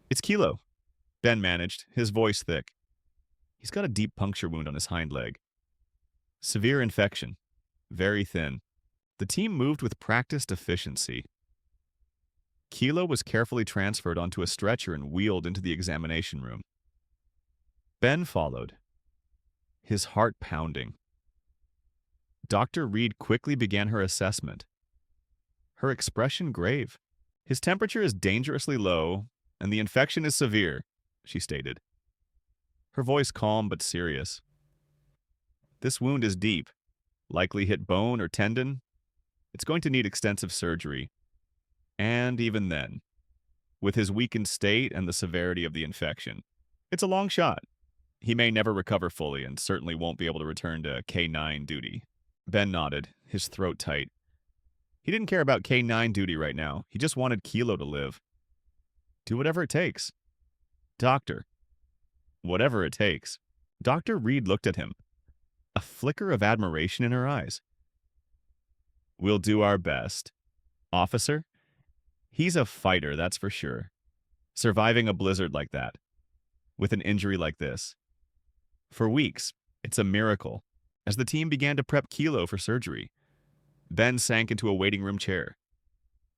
"It's Kilo," Ben managed, his voice thick. "He's got a deep puncture wound on his hind leg. Severe infection. Very thin." The team moved with practiced efficiency. Kilo was carefully transferred onto a stretcher and wheeled into the examination room. Ben followed, his heart pounding. Dr. Reed quickly began her assessment, her expression grave. "His temperature is dangerously low, and the infection is severe," she stated, her voice calm but serious. "This wound is deep, likely hit bone or tendon. It's going to need extensive surgery. And even then, with his weakened state and the severity of the infection, it's a long shot. He may never recover fully and certainly won't be able to return to K-9 duty." Ben nodded, his throat tight. He didn't care about K-9 duty right now. He just wanted Kilo to live. "Do whatever it takes." "Doctor." "Whatever it takes." Dr. Reed looked at him, a flicker of admiration in her eyes. "We'll do our best. Officer, he's a fighter, that's for sure. Surviving a blizzard like that, with an injury like this. For weeks, it's a miracle." As the team began to prep Kilo for surgery, Ben sank into a waiting room chair,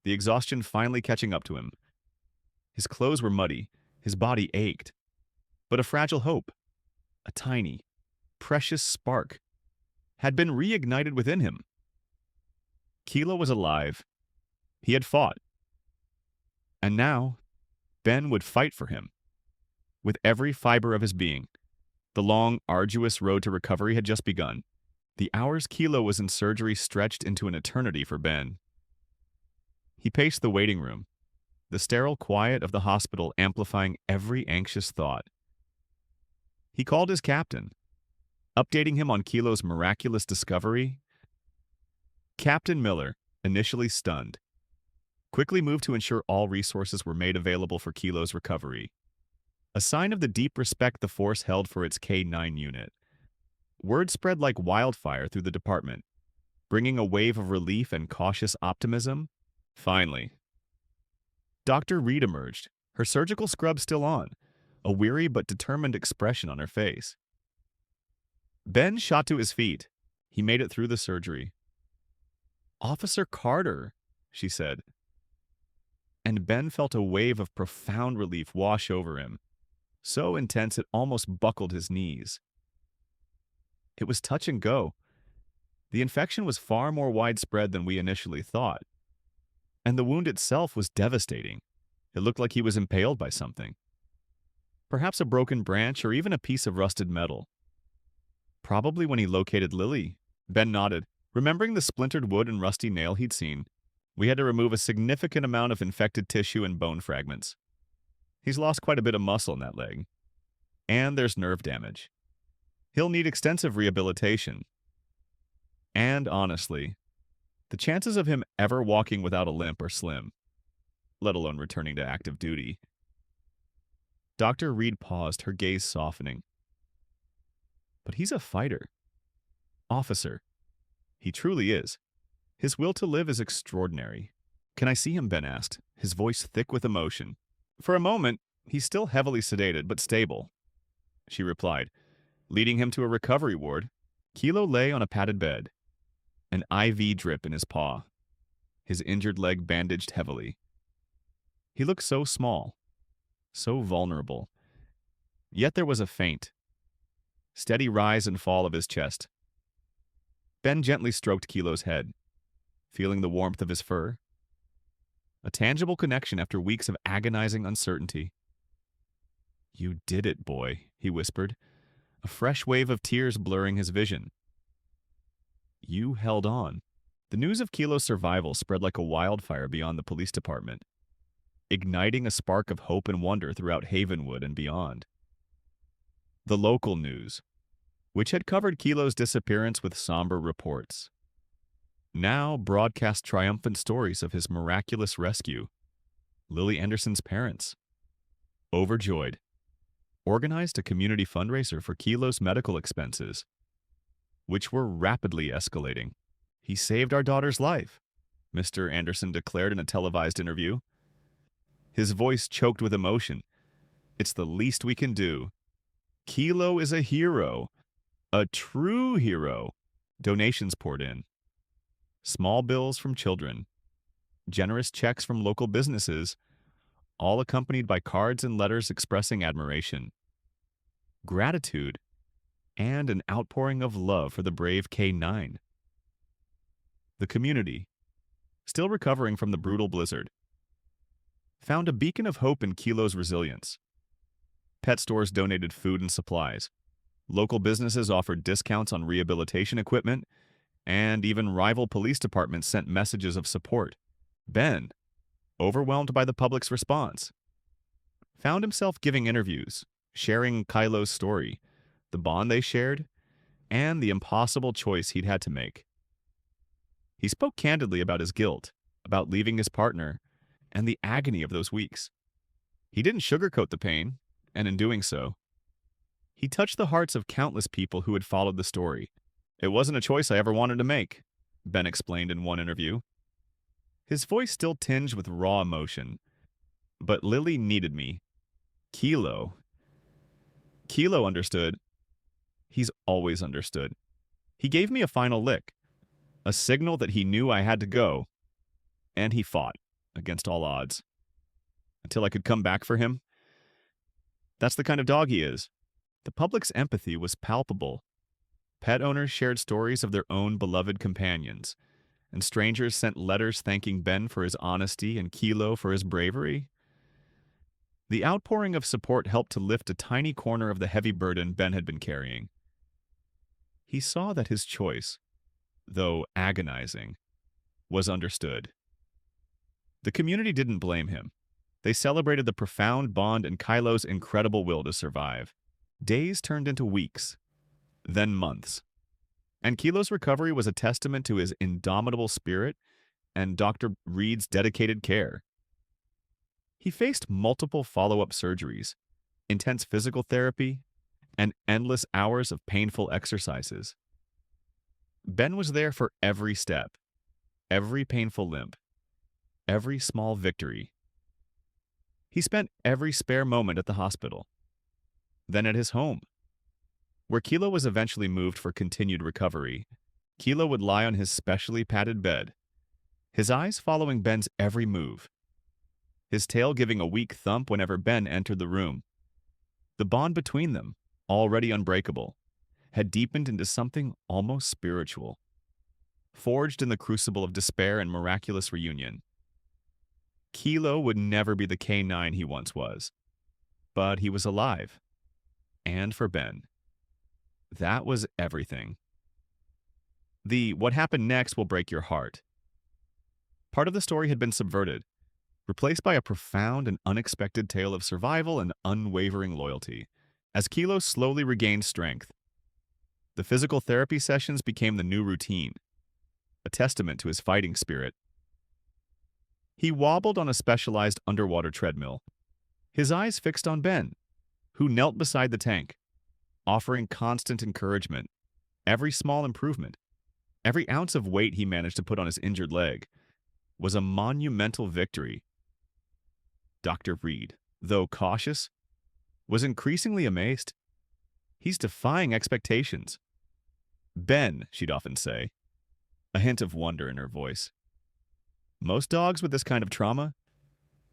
the exhaustion finally catching up to him. His clothes were muddy, his body ached, but a fragile hope, a tiny, precious spark, had been reignited within him. Kilo was alive. He had fought. And now, Ben would fight for him. With every fiber of his being, the long, arduous road to recovery had just begun. The hours Kilo was in surgery stretched into an eternity for Ben. He paced the waiting room, the sterile quiet of the hospital amplifying every anxious thought. He called his captain, updating him on Kilo's miraculous discovery. Captain Miller, initially stunned, quickly moved to ensure all resources were made available for Kilo's recovery, a sign of the deep respect the force held for its K-9 unit. Word spread like wildfire through the department, bringing a wave of relief and cautious optimism. Finally, Dr. Reed emerged, her surgical scrub still on, a weary but determined expression on her face. Ben shot to his feet. He made it through the surgery. "Officer Carter," she said. And Ben felt a wave of profound relief wash over him, so intense it almost buckled his knees. It was touch and go. The infection was far more widespread than we initially thought, and the wound itself was devastating. It looked like he was impaled by something. Perhaps a broken branch or even a piece of rusted metal. Probably when he located Lily. Ben nodded, remembering the splintered wood and rusty nail he'd seen. "We had to remove a significant amount of infected tissue and bone fragments. He's lost quite a bit of muscle in that leg. And there's nerve damage. He'll need extensive rehabilitation. And honestly, the chances of him ever walking without a limp are slim, let alone returning to active duty." Dr. Reed paused, her gaze softening. "But he's a fighter. Officer. He truly is. His will to live is extraordinary." "Can I see him?" Ben asked, his voice thick with emotion. "For a moment, he's still heavily sedated, but stable," she replied, leading him to a recovery ward. Kilo lay on a padded bed, an IV drip in his paw. his injured leg bandaged heavily. He looked so small, so vulnerable. Yet there was a faint, steady rise and fall of his chest. Ben gently stroked Kilo's head, feeling the warmth of his fur. A tangible connection after weeks of agonizing uncertainty. "You did it, boy," he whispered, a fresh wave of tears blurring his vision. "You held on." The news of Kilo's survival spread like a wildfire beyond the police department, igniting a spark of hope and wonder throughout Havenwood and beyond. The local news, which had covered Kilo's disappearance with somber reports, now broadcast triumphant stories of his miraculous rescue. Lily Anderson's parents, overjoyed, organized a community fundraiser for Kilo's medical expenses, which were rapidly escalating. "He saved our daughter's life," Mr. Anderson declared in a televised interview. His voice choked with emotion. "It's the least we can do. Kilo is a hero, a true hero." Donations poured in. Small bills from children, generous checks from local businesses, all accompanied by cards and letters expressing admiration, gratitude, and an outpouring of love for the brave K-9. The community, still recovering from the brutal blizzard, found a beacon of hope in Kilo's resilience. Pet stores donated food and supplies. Local businesses offered discounts on rehabilitation equipment, and even rival police departments sent messages of support. Ben, overwhelmed by the public's response, found himself giving interviews, sharing Kilo's story, the bond they shared, and the impossible choice he'd had to make. He spoke candidly about his guilt, about leaving his partner, and the agony of those weeks. He didn't sugarcoat the pain, and in doing so, he touched the hearts of countless people who had followed the story. "It wasn't a choice I ever wanted to make," Ben explained in one interview. His voice still tinged with raw emotion. "But Lily needed me. Kilo understood. He's always understood. He gave me a final lick, a signal that he knew I had to go, and he fought, against all odds, until I could come back for him. That's the kind of dog he is." The public's empathy was palpable. Pet owners shared stories of their own beloved companions, and strangers sent letters thanking Ben for his honesty and Kilo for his bravery. The outpouring of support helped to lift a tiny corner of the heavy burden Ben had been carrying. He saw that his choice, though agonizing, was understood. The community didn't blame him. They celebrated the profound bond and Kilo's incredible will to survive. Days turned into weeks, then months. And Kilo's recovery was a testament to his indomitable spirit and Dr. Reed's dedicated care. He faced multiple follow-up surgeries, intense physical therapy, and endless hours of painful exercises. Ben was there for every step, every painful limp, every small victory. He spent every spare moment at the hospital, then at his home, where Kilo was eventually moved for continued recovery. Kilo would lie on his specially padded bed, his eyes following Ben's every move, his tail giving a weak thump whenever Ben entered the room. The bond between them, already unbreakable, had deepened into something almost spiritual, forged in the crucible of despair and miraculous reunion. Kilo would never be the K-9 he once was, but he was alive. And for Ben, that was everything. The "what happened next will break your heart" part of the story had been subverted, replaced by a profound and unexpected tale of survival and unwavering loyalty. As Kilo slowly regained strength, the physical therapy sessions became the new routine, a testament to his fighting spirit. He wobbled on a specialized underwater treadmill, his eyes fixed on Ben, who knelt beside the tank, offering constant encouragement. Every small improvement, every ounce of weight he managed to put on his injured leg, was a monumental victory. Dr. Reed, though cautious, was increasingly amazed. "He's defying expectations." "Ben," she'd often say, a hint of wonder in her voice. Most dogs with this kind of trauma,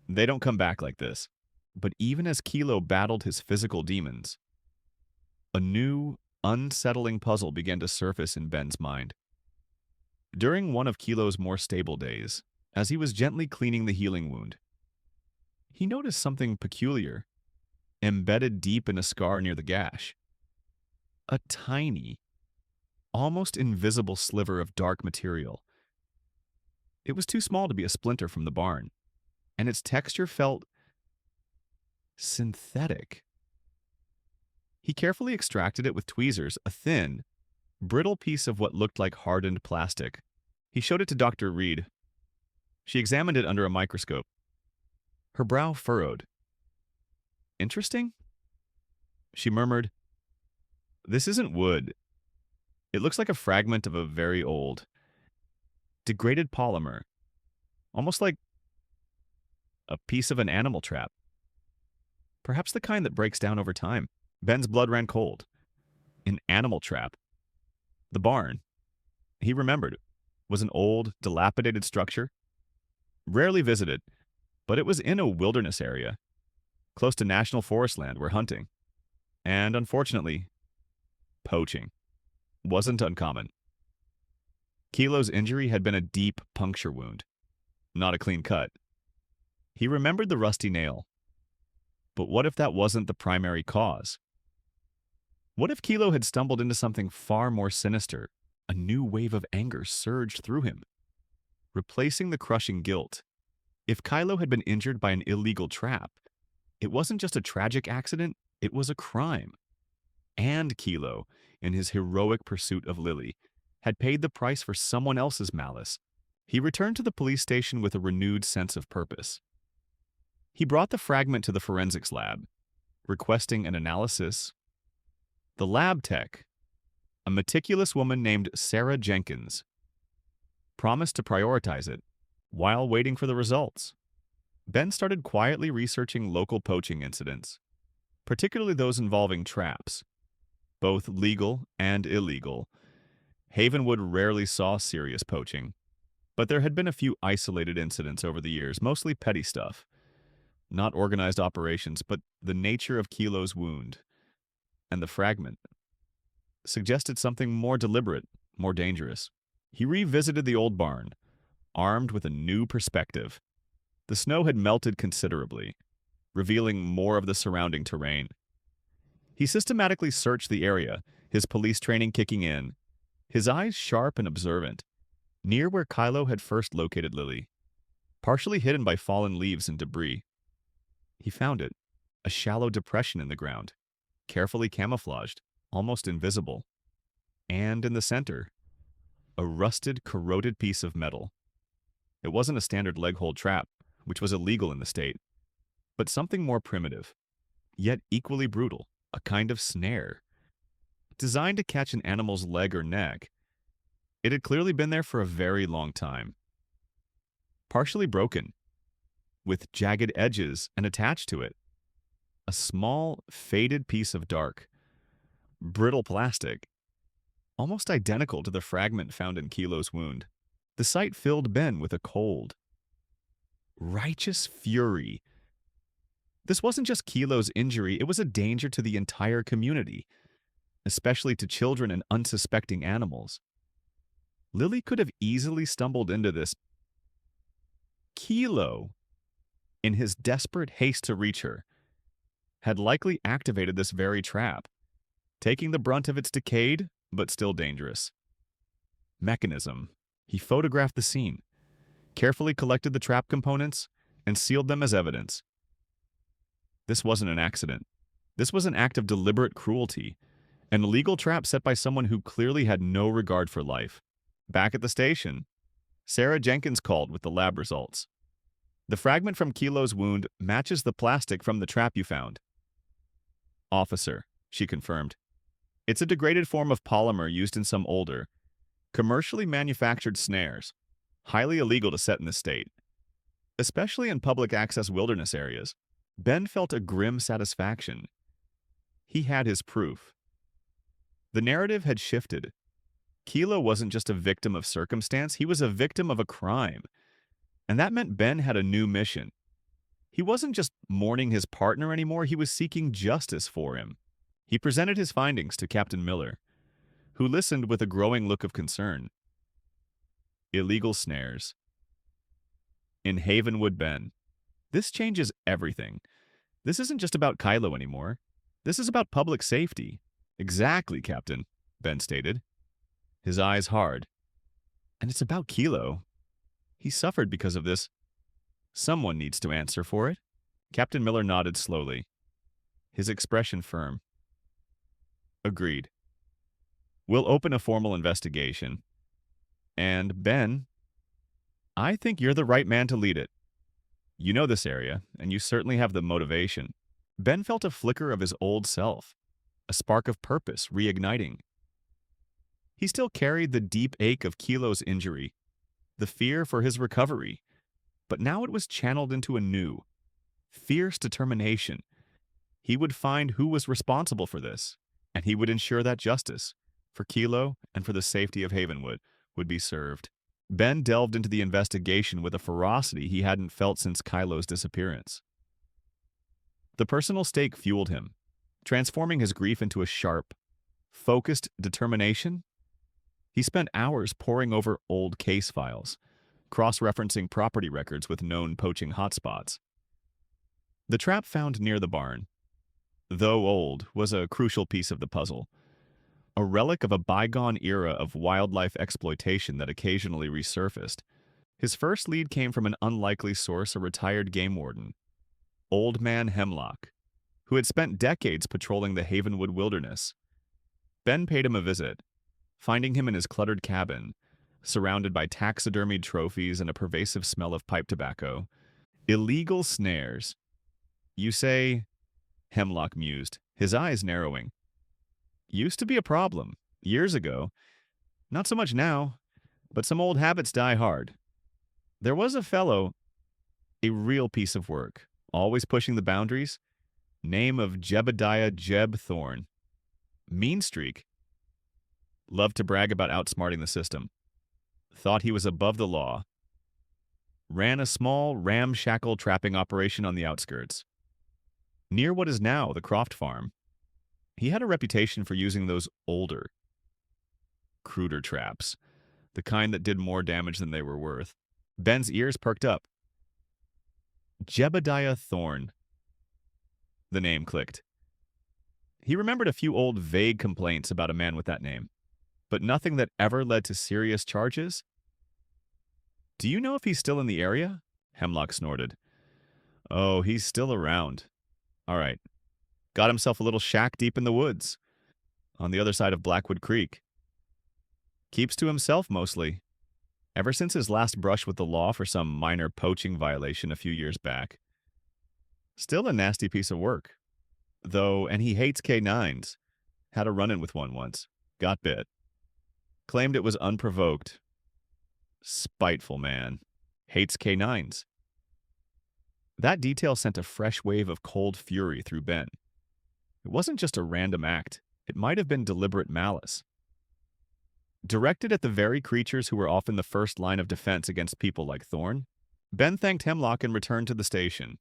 they don't come back like this. But even as Kilo battled his physical demons, a new, unsettling puzzle began to surface in Ben's mind. During one of Kilo's more stable days, as he was gently cleaning the healing wound, he noticed something peculiar, embedded deep in a scar near the gash. A tiny, almost invisible sliver of dark material. It was too small to be a splinter from the barn, and its texture felt synthetic. He carefully extracted it with tweezers, a thin, brittle piece of what looked like hardened plastic. He showed it to Dr. Reed. She examined it under a microscope. Her brow furrowed. Interesting? She murmured, "This isn't wood. It looks like a fragment of a very old, degraded polymer, almost like a piece of an animal trap. Perhaps the kind that breaks down over time." Ben's blood ran cold. An animal trap. The barn, he remembered, was an old, dilapidated structure, rarely visited, but it was in a wilderness area, close to national forest land where hunting, and unfortunately, poaching, wasn't uncommon. Kilo's injury had been a deep puncture wound, not a clean cut. He remembered the rusty nail. But what if that wasn't the primary cause? What if Kilo had stumbled into something far more sinister? A new wave of anger surged through him, replacing the crushing guilt. If Kilo had been injured by an illegal trap, it wasn't just a tragic accident, it was a crime. And Kilo, in his heroic pursuit of Lily, had paid the price for someone else's malice. He returned to the police station with a renewed sense of purpose. He brought the fragment to the forensics lab, requesting an analysis. The lab tech, a meticulous woman named Sarah Jenkins, promised to prioritize it while waiting for the results. Ben started quietly researching local poaching incidents, particularly those involving traps, both legal and illegal. Havenwood rarely saw serious poaching, but there had been a few isolated incidents over the years, mostly petty stuff. Not organized operations, but the nature of Kilo's wound and the fragment suggested something more deliberate, more dangerous. He revisited the old barn, armed with a new perspective. The snow had melted considerably, revealing more of the surrounding terrain. He systematically searched the area, his police training kicking in, his eyes sharp and observant, near where Kilo had first located Lily, partially hidden by fallen leaves and debris. He found it, a shallow depression in the ground, carefully camouflaged, almost invisible. And in the center, a rusted, corroded piece of metal. It wasn't a standard leg-hold trap, which was illegal in the state, but something more primitive, yet equally brutal, a kind of snare. Designed to catch an animal's leg or neck, it had clearly been there for a very long time. Partially broken, with jagged edges, and attached to it, a small, faded piece of dark, brittle plastic, almost identical to the fragment found in Kilo's wound. The sight filled Ben with a cold, righteous fury. This wasn't just Kilo's injury, it was a danger to the entire community, especially to children and unsuspecting animals. Lily could have easily stumbled into this. Kilo, in his desperate haste to reach her, had likely activated this very trap, taking the brunt of its decayed, but still dangerous mechanism. He photographed the scene, carefully collected the trap components, and sealed them as evidence. This wasn't an accident. This was an act of deliberate cruelty, an illegal trap set by someone who clearly had no regard for life. Back at the station, Sarah Jenkins called with the lab results. The fragment from Kilo's wound matches the plastic from the trap you found. Officer, she confirmed. It's a degraded form of polymer used in some older, commercially manufactured snares, highly illegal to set in the state. Especially in public access wilderness areas, Ben felt a grim satisfaction. He had his proof. The narrative had shifted. Kilo wasn't just a victim of circumstance, he was a victim of a crime. And that meant Ben had a new mission. He wasn't just mourning his partner anymore, he was seeking justice for him. He presented his findings to Captain Miller, who listened with a growing look of concern. Illegal snares. In Havenwood Bend. This changes everything. This isn't just about Kylo anymore. This is about public safety. Exactly, Captain, Ben stated, his eyes hard. And it's about Kilo. He suffered because of this. Someone needs to answer for it. Captain Miller nodded slowly, his expression firm. Agreed. We'll open a formal investigation. And, Ben, I think you're the right man to lead it. You know this area, and you certainly have the motivation. Ben felt a flicker of his old self, a spark of purpose reigniting. He still carried the deep ache of Kilo's injury, the fear for his recovery, but now it was channeled into a new, fierce determination. He would find who was responsible for this, and he would ensure that justice, for Kilo and for the safety of Havenwood, would be served. Ben delved into the investigation with a ferocity he hadn't felt since Kylo's disappearance. The personal stake fueled him, transforming his grief into a sharp, focused determination. He spent hours poring over old case files, cross-referencing property records with known poaching hotspots. The trap found near the barn, though old, was a crucial piece of the puzzle, a relic of a bygone era of wildlife exploitation that occasionally resurfaced. His first lead came from an unlikely source, a retired game warden, Old Man Hemlock, who had spent decades patrolling the Havenwood wilderness. Ben paid him a visit, finding him in his cluttered cabin, surrounded by taxidermied trophies and a pervasive smell of pipe tobacco. Illegal snares. You say, Hemlock mused, his eyes narrowing. Used to be a problem, years ago. Not so much now, but some old habits die hard. There was a fellow, a real piece of work, always pushing the boundaries, name of Jebediah Jeb Thorne. Mean streak. Loved to brag about outsmarting the system. Thought he was above the law. Ran a small, ramshackle trapping operation on the outskirts, near what is now the Croft Farm. He had a reputation for using those older, cruder traps, the kind that did more damage than they were worth. Ben's ears perked up. Jebediah Thorne. The name clicked. He remembered a few old vague complaints about a man with that name, but nothing that ever led to serious charges. Do you know if he's still in the area? Hemlock snorted. Oh, he's still around. All right. Got himself a little shack deep in the woods, on the other side of Blackwood Creek. Keeps to himself mostly, ever since his last brush with the law for some minor poaching violation a few years back. Still a nasty piece of work, though, and he hates K9s. Had a run-in with one once. Got bit. Claimed it was unprovoked. Spiteful man. Hates K9s. That detail sent a fresh wave of cold fury through Ben. It wasn't just a random act. It might have been deliberate malice. Directed at the very creatures who were often the first line of defense against people like Thorne, Ben thanked Hemlock and returned to the station.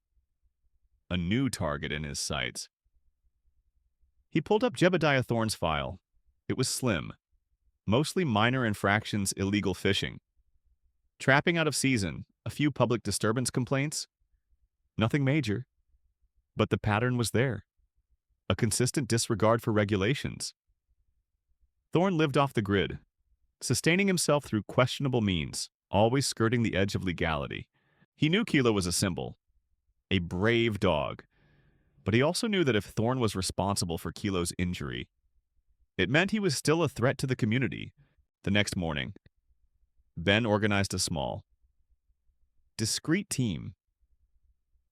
A new target in his sights. He pulled up Jebediah Thorne's file. It was slim. Mostly minor infractions, illegal fishing. Trapping out of season, a few public disturbance complaints. Nothing major. But the pattern was there. A consistent disregard for regulations. Thorne lived off the grid, sustaining himself through questionable means, always skirting the edge of legality. He knew Kilo was a symbol, a brave dog, but he also knew that if Thorne was responsible for Kilo's injury, it meant he was still a threat to the community. The next morning, Ben organized a small, discreet team.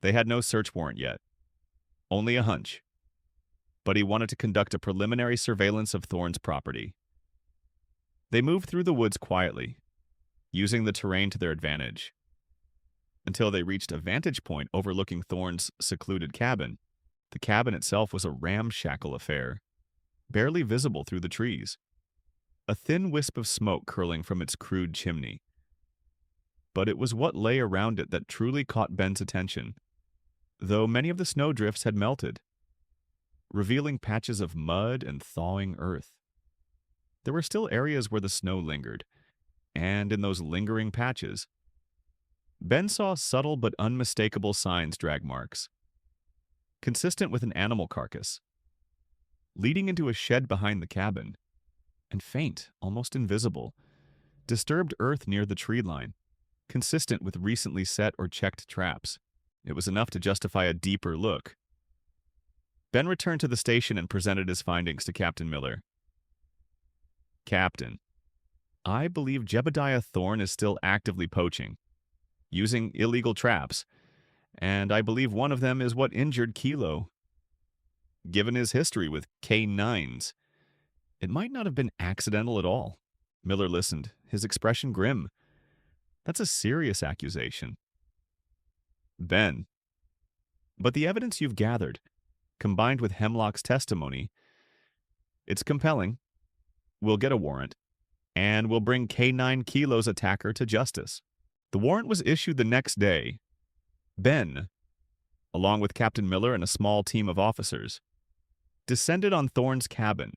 They had no search warrant yet, only a hunch. But he wanted to conduct a preliminary surveillance of Thorne's property. They moved through the woods quietly, using the terrain to their advantage, until they reached a vantage point overlooking Thorne's secluded cabin. The cabin itself was a ramshackle affair, barely visible through the trees, a thin wisp of smoke curling from its crude chimney. but it was what lay around it that truly caught Ben's attention, though many of the snowdrifts had melted, revealing patches of mud and thawing earth. There were still areas where the snow lingered, and in those lingering patches, Ben saw subtle but unmistakable signs, drag marks, consistent with an animal carcass, leading into a shed behind the cabin, and faint, almost invisible, disturbed earth near the tree line, consistent with recently set or checked traps. It was enough to justify a deeper look. Ben returned to the station and presented his findings to Captain Miller. Captain, I believe Jebediah Thorne is still actively poaching, using illegal traps, and I believe one of them is what injured Kilo. Given his history with K9s, it might not have been accidental at all. Miller listened, his expression grim. That's a serious accusation. Ben, but the evidence you've gathered, combined with Hemlock's testimony, it's compelling. We'll get a warrant, and we'll bring K9 Kilo's attacker to justice. The warrant was issued the next day. Ben, along with Captain Miller and a small team of officers, descended on Thorne's cabin.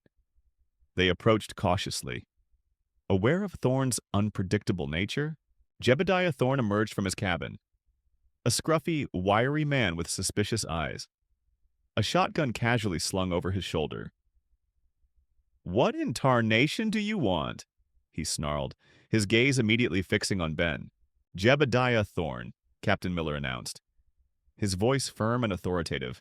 They approached cautiously. Aware of Thorne's unpredictable nature, Jebediah Thorne emerged from his cabin, a scruffy, wiry man with suspicious eyes, a shotgun casually slung over his shoulder. "What in tarnation do you want?" he snarled, his gaze immediately fixing on Ben. "Jebediah Thorne," Captain Miller announced, his voice firm and authoritative.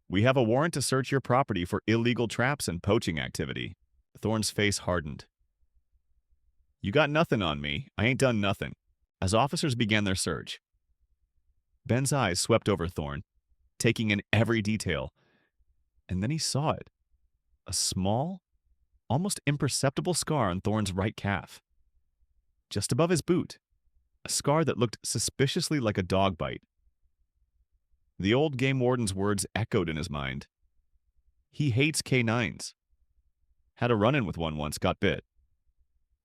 "We have a warrant to search your property for illegal traps and poaching activity." Thorne's face hardened. "You got nothing on me. I ain't done nothing." As officers began their search, Ben's eyes swept over Thorne, taking in every detail, and then he saw it. A small, almost imperceptible scar on Thorne's right calf. Just above his boot, a scar that looked suspiciously like a dog bite. The old game warden's words echoed in his mind. He hates K9s. Had a run-in with one once, got bit.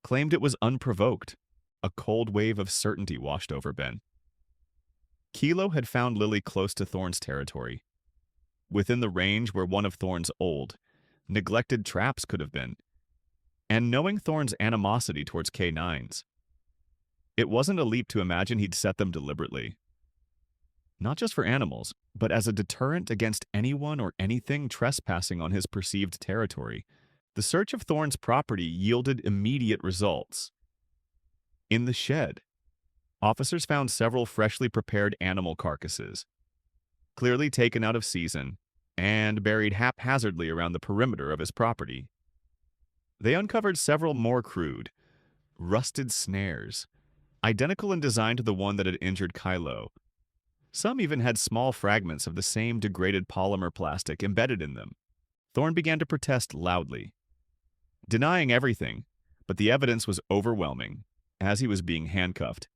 Claimed it was unprovoked. A cold wave of certainty washed over Ben. Kilo had found Lily close to Thorne's territory, within the range where one of Thorne's old, neglected traps could have been. And knowing Thorne's animosity towards K9s, it wasn't a leap to imagine he'd set them deliberately. Not just for animals, but as a deterrent against anyone or anything trespassing on his perceived territory. The search of Thorne's property yielded immediate results. In the shed, officers found several freshly prepared animal carcasses, clearly taken out of season, and buried haphazardly around the perimeter of his property. They uncovered several more crude, rusted snares, identical in design to the one that had injured Kylo. Some even had small fragments of the same degraded polymer plastic embedded in them. Thorne began to protest loudly, denying everything, but the evidence was overwhelming as he was being handcuffed.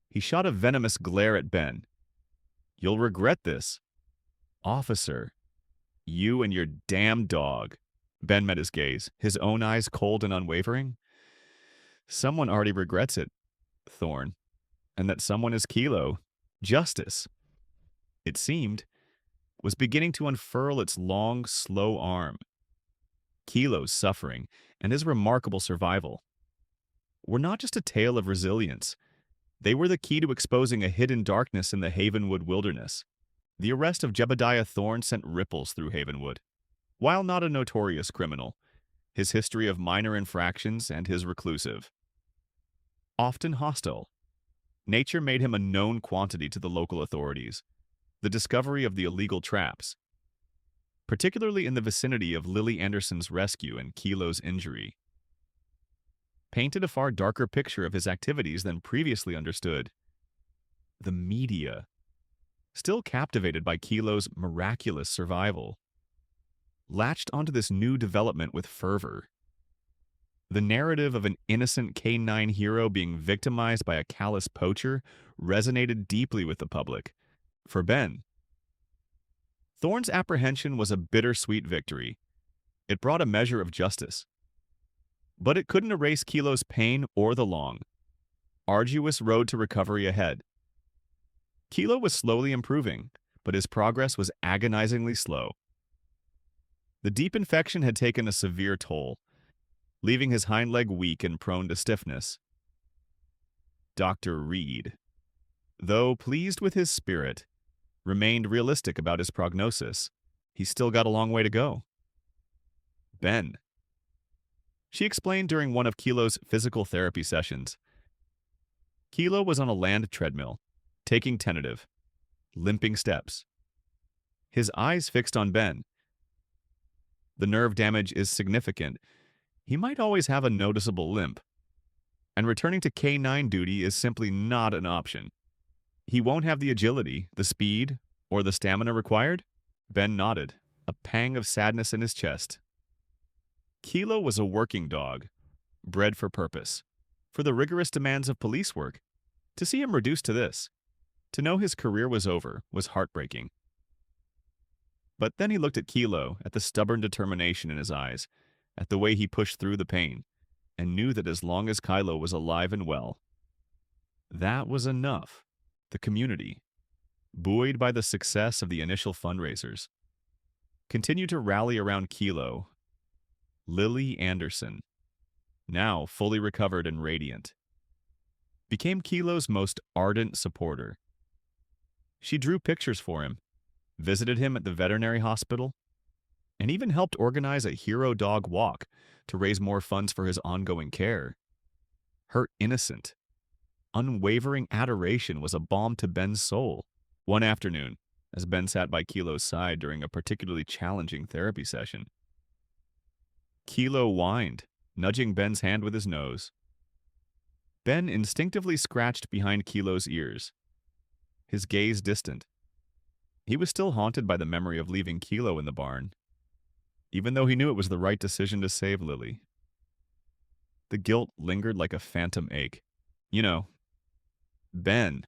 He shot a venomous glare at Ben. "You'll regret this. Officer, you and your damn dog." Ben met his gaze, his own eyes cold and unwavering. "Someone already regrets it, Thorne, and that someone is Kilo. Justice," it seemed, was beginning to unfurl its long, slow arm. Kilo's suffering and his remarkable survival were not just a tale of resilience. They were the key to exposing a hidden darkness in the Havenwood wilderness. The arrest of Jebediah Thorne sent ripples through Havenwood. While not a notorious criminal, his history of minor infractions and his reclusive, often hostile, nature made him a known quantity to the local authorities. The discovery of the illegal traps, particularly in the vicinity of Lily Anderson's rescue and Kilo's injury, painted a far darker picture of his activities than previously understood. The media, still captivated by Kilo's miraculous survival, latched onto this new development with fervor. The narrative of an innocent K9 hero being victimized by a callous poacher resonated deeply with the public. For Ben, Thorne's apprehension was a bittersweet victory. It brought a measure of justice. But it couldn't erase Kilo's pain or the long, arduous road to recovery ahead. Kilo was slowly improving, but his progress was agonizingly slow. The deep infection had taken a severe toll, leaving his hind leg weak and prone to stiffness. Dr. Reed, though pleased with his spirit, remained realistic about his prognosis. He still got a long way to go. Ben. She explained during one of Kilo's physical therapy sessions. Kilo was on a land treadmill, taking tentative, limping steps. His eyes fixed on Ben. The nerve damage is significant. He might always have a noticeable limp, and returning to K9 duty is simply not an option. He won't have the agility, the speed, or the stamina required? Ben nodded, a pang of sadness in his chest. Kilo was a working dog, bred for purpose, for the rigorous demands of police work. To see him reduced to this, to know his career was over, was heartbreaking. But then he looked at Kilo, at the stubborn determination in his eyes, at the way he pushed through the pain, and knew that as long as Kilo was alive and well, that was enough. The community, buoyed by the success of the initial fundraisers, continued to rally around Kilo. Lily Anderson, now fully recovered and radiant, became Kilo's most ardent supporter. She drew pictures for him, visited him at the veterinary hospital, and even helped organize a hero dog walk to raise more funds for his ongoing care. Her innocent, unwavering adoration was a balm to Ben's soul. One afternoon, as Ben sat by Kilo's side during a particularly challenging therapy session, Kilo whined, nudging Ben's hand with his nose. Ben instinctively scratched behind Kilo's ears, his gaze distant. He was still haunted by the memory of leaving Kilo in the barn, even though he knew it was the right decision to save Lily. The guilt lingered like a phantom ache. You know, Ben,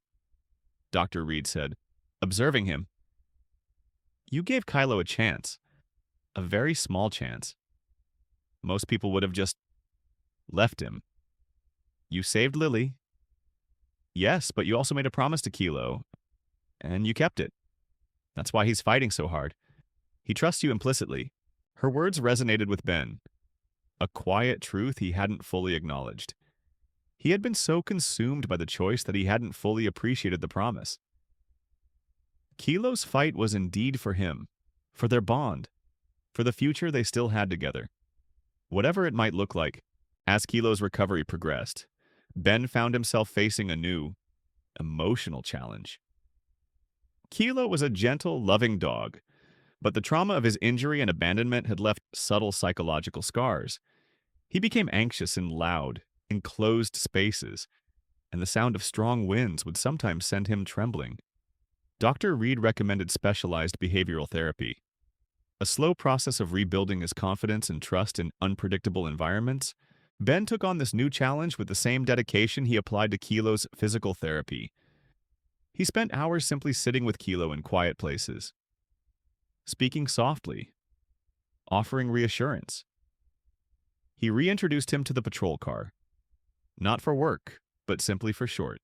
Dr. Reed said, observing him. You gave Kilo a chance, a very small chance. Most people would have just left him. You saved Lily. Yes, but you also made a promise to Kilo, and you kept it. That's why he's fighting so hard. He trusts you implicitly. Her words resonated with Ben, a quiet truth he hadn't fully acknowledged. He had been so consumed by the choice that he hadn't fully appreciated the promise. Kilo's fight was indeed for him, for their bond, for the future they still had together. Whatever it might look like, as Kilo's recovery progressed, Ben found himself facing a new, emotional challenge. Kilo was a gentle, loving dog, but the trauma of his injury and abandonment had left subtle psychological scars. He became anxious in loud, enclosed spaces, and the sound of strong winds would sometimes send him trembling. Dr. Reed recommended specialized behavioral therapy, a slow process of rebuilding his confidence and trust in unpredictable environments. Ben took on this new challenge with the same dedication he applied to Kilo's physical therapy. He spent hours simply sitting with Kilo in quiet places, speaking softly, offering reassurance. He reintroduced him to the patrol car, not for work, but simply for short,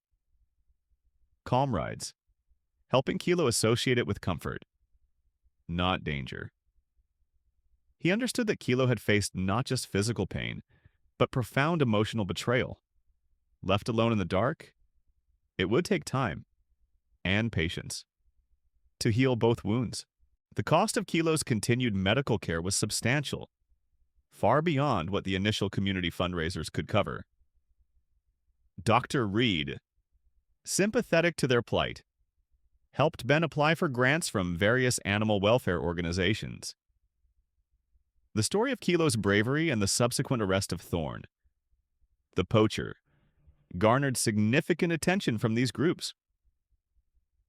calm rides, helping Kilo associate it with comfort, not danger. He understood that Kilo had faced not just physical pain, but profound emotional betrayal. Left alone in the dark, it would take time and patience to heal both wounds. The cost of Kilo's continued medical care was substantial, far beyond what the initial community fundraisers could cover. Dr. Reed, sympathetic to their plight, helped Ben apply for grants from various animal welfare organizations. The story of Kilo's bravery and the subsequent arrest of Thorne, the poacher, garnered significant attention from these groups.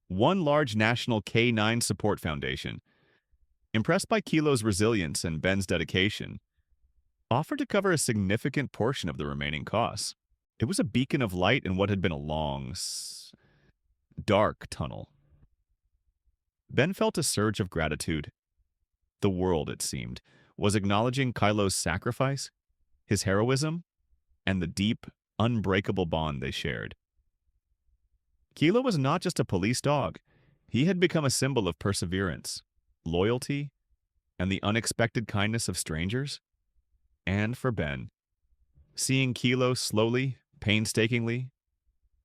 One large national K9 support foundation, impressed by Kilo's resilience and Ben's dedication, offered to cover a significant portion of the remaining costs. It was a beacon of light in what had been a long, dark tunnel. Ben felt a surge of gratitude. The world, it seemed, was acknowledging Kilo's sacrifice, his heroism, and the deep, unbreakable bond they shared. Kilo was not just a police dog. He had become a symbol of perseverance, loyalty, and the unexpected kindness of strangers. And for Ben, seeing Kilo slowly, painstakingly,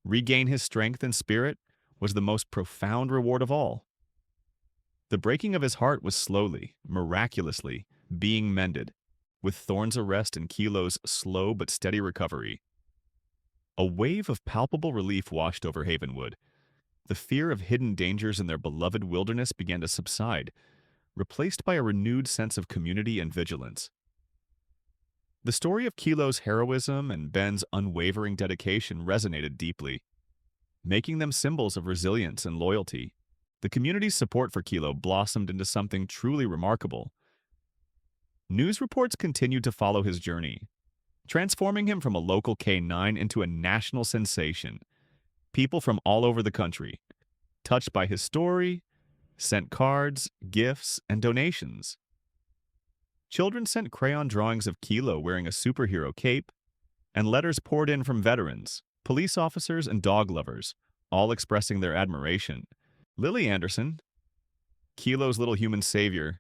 regain his strength and spirit was the most profound reward of all. The breaking of his heart was slowly, miraculously, being mended, with Thorne's arrest and Kilo's slow but steady recovery. A wave of palpable relief washed over Havenwood. The fear of hidden dangers in their beloved wilderness began to subside, replaced by a renewed sense of community and vigilance. The story of Kilo's heroism and Ben's unwavering dedication resonated deeply, making them symbols of resilience and loyalty. The community's support for Kilo blossomed into something truly remarkable. News reports continued to follow his journey, transforming him from a local K9 into a national sensation. People from all over the country, touched by his story, sent cards, gifts, and donations. Children sent crayon drawings of Kilo wearing a superhero cape, and letters poured in from veterans, police officers, and dog lovers, all expressing their admiration. Lily Anderson, Kilo's little human savior,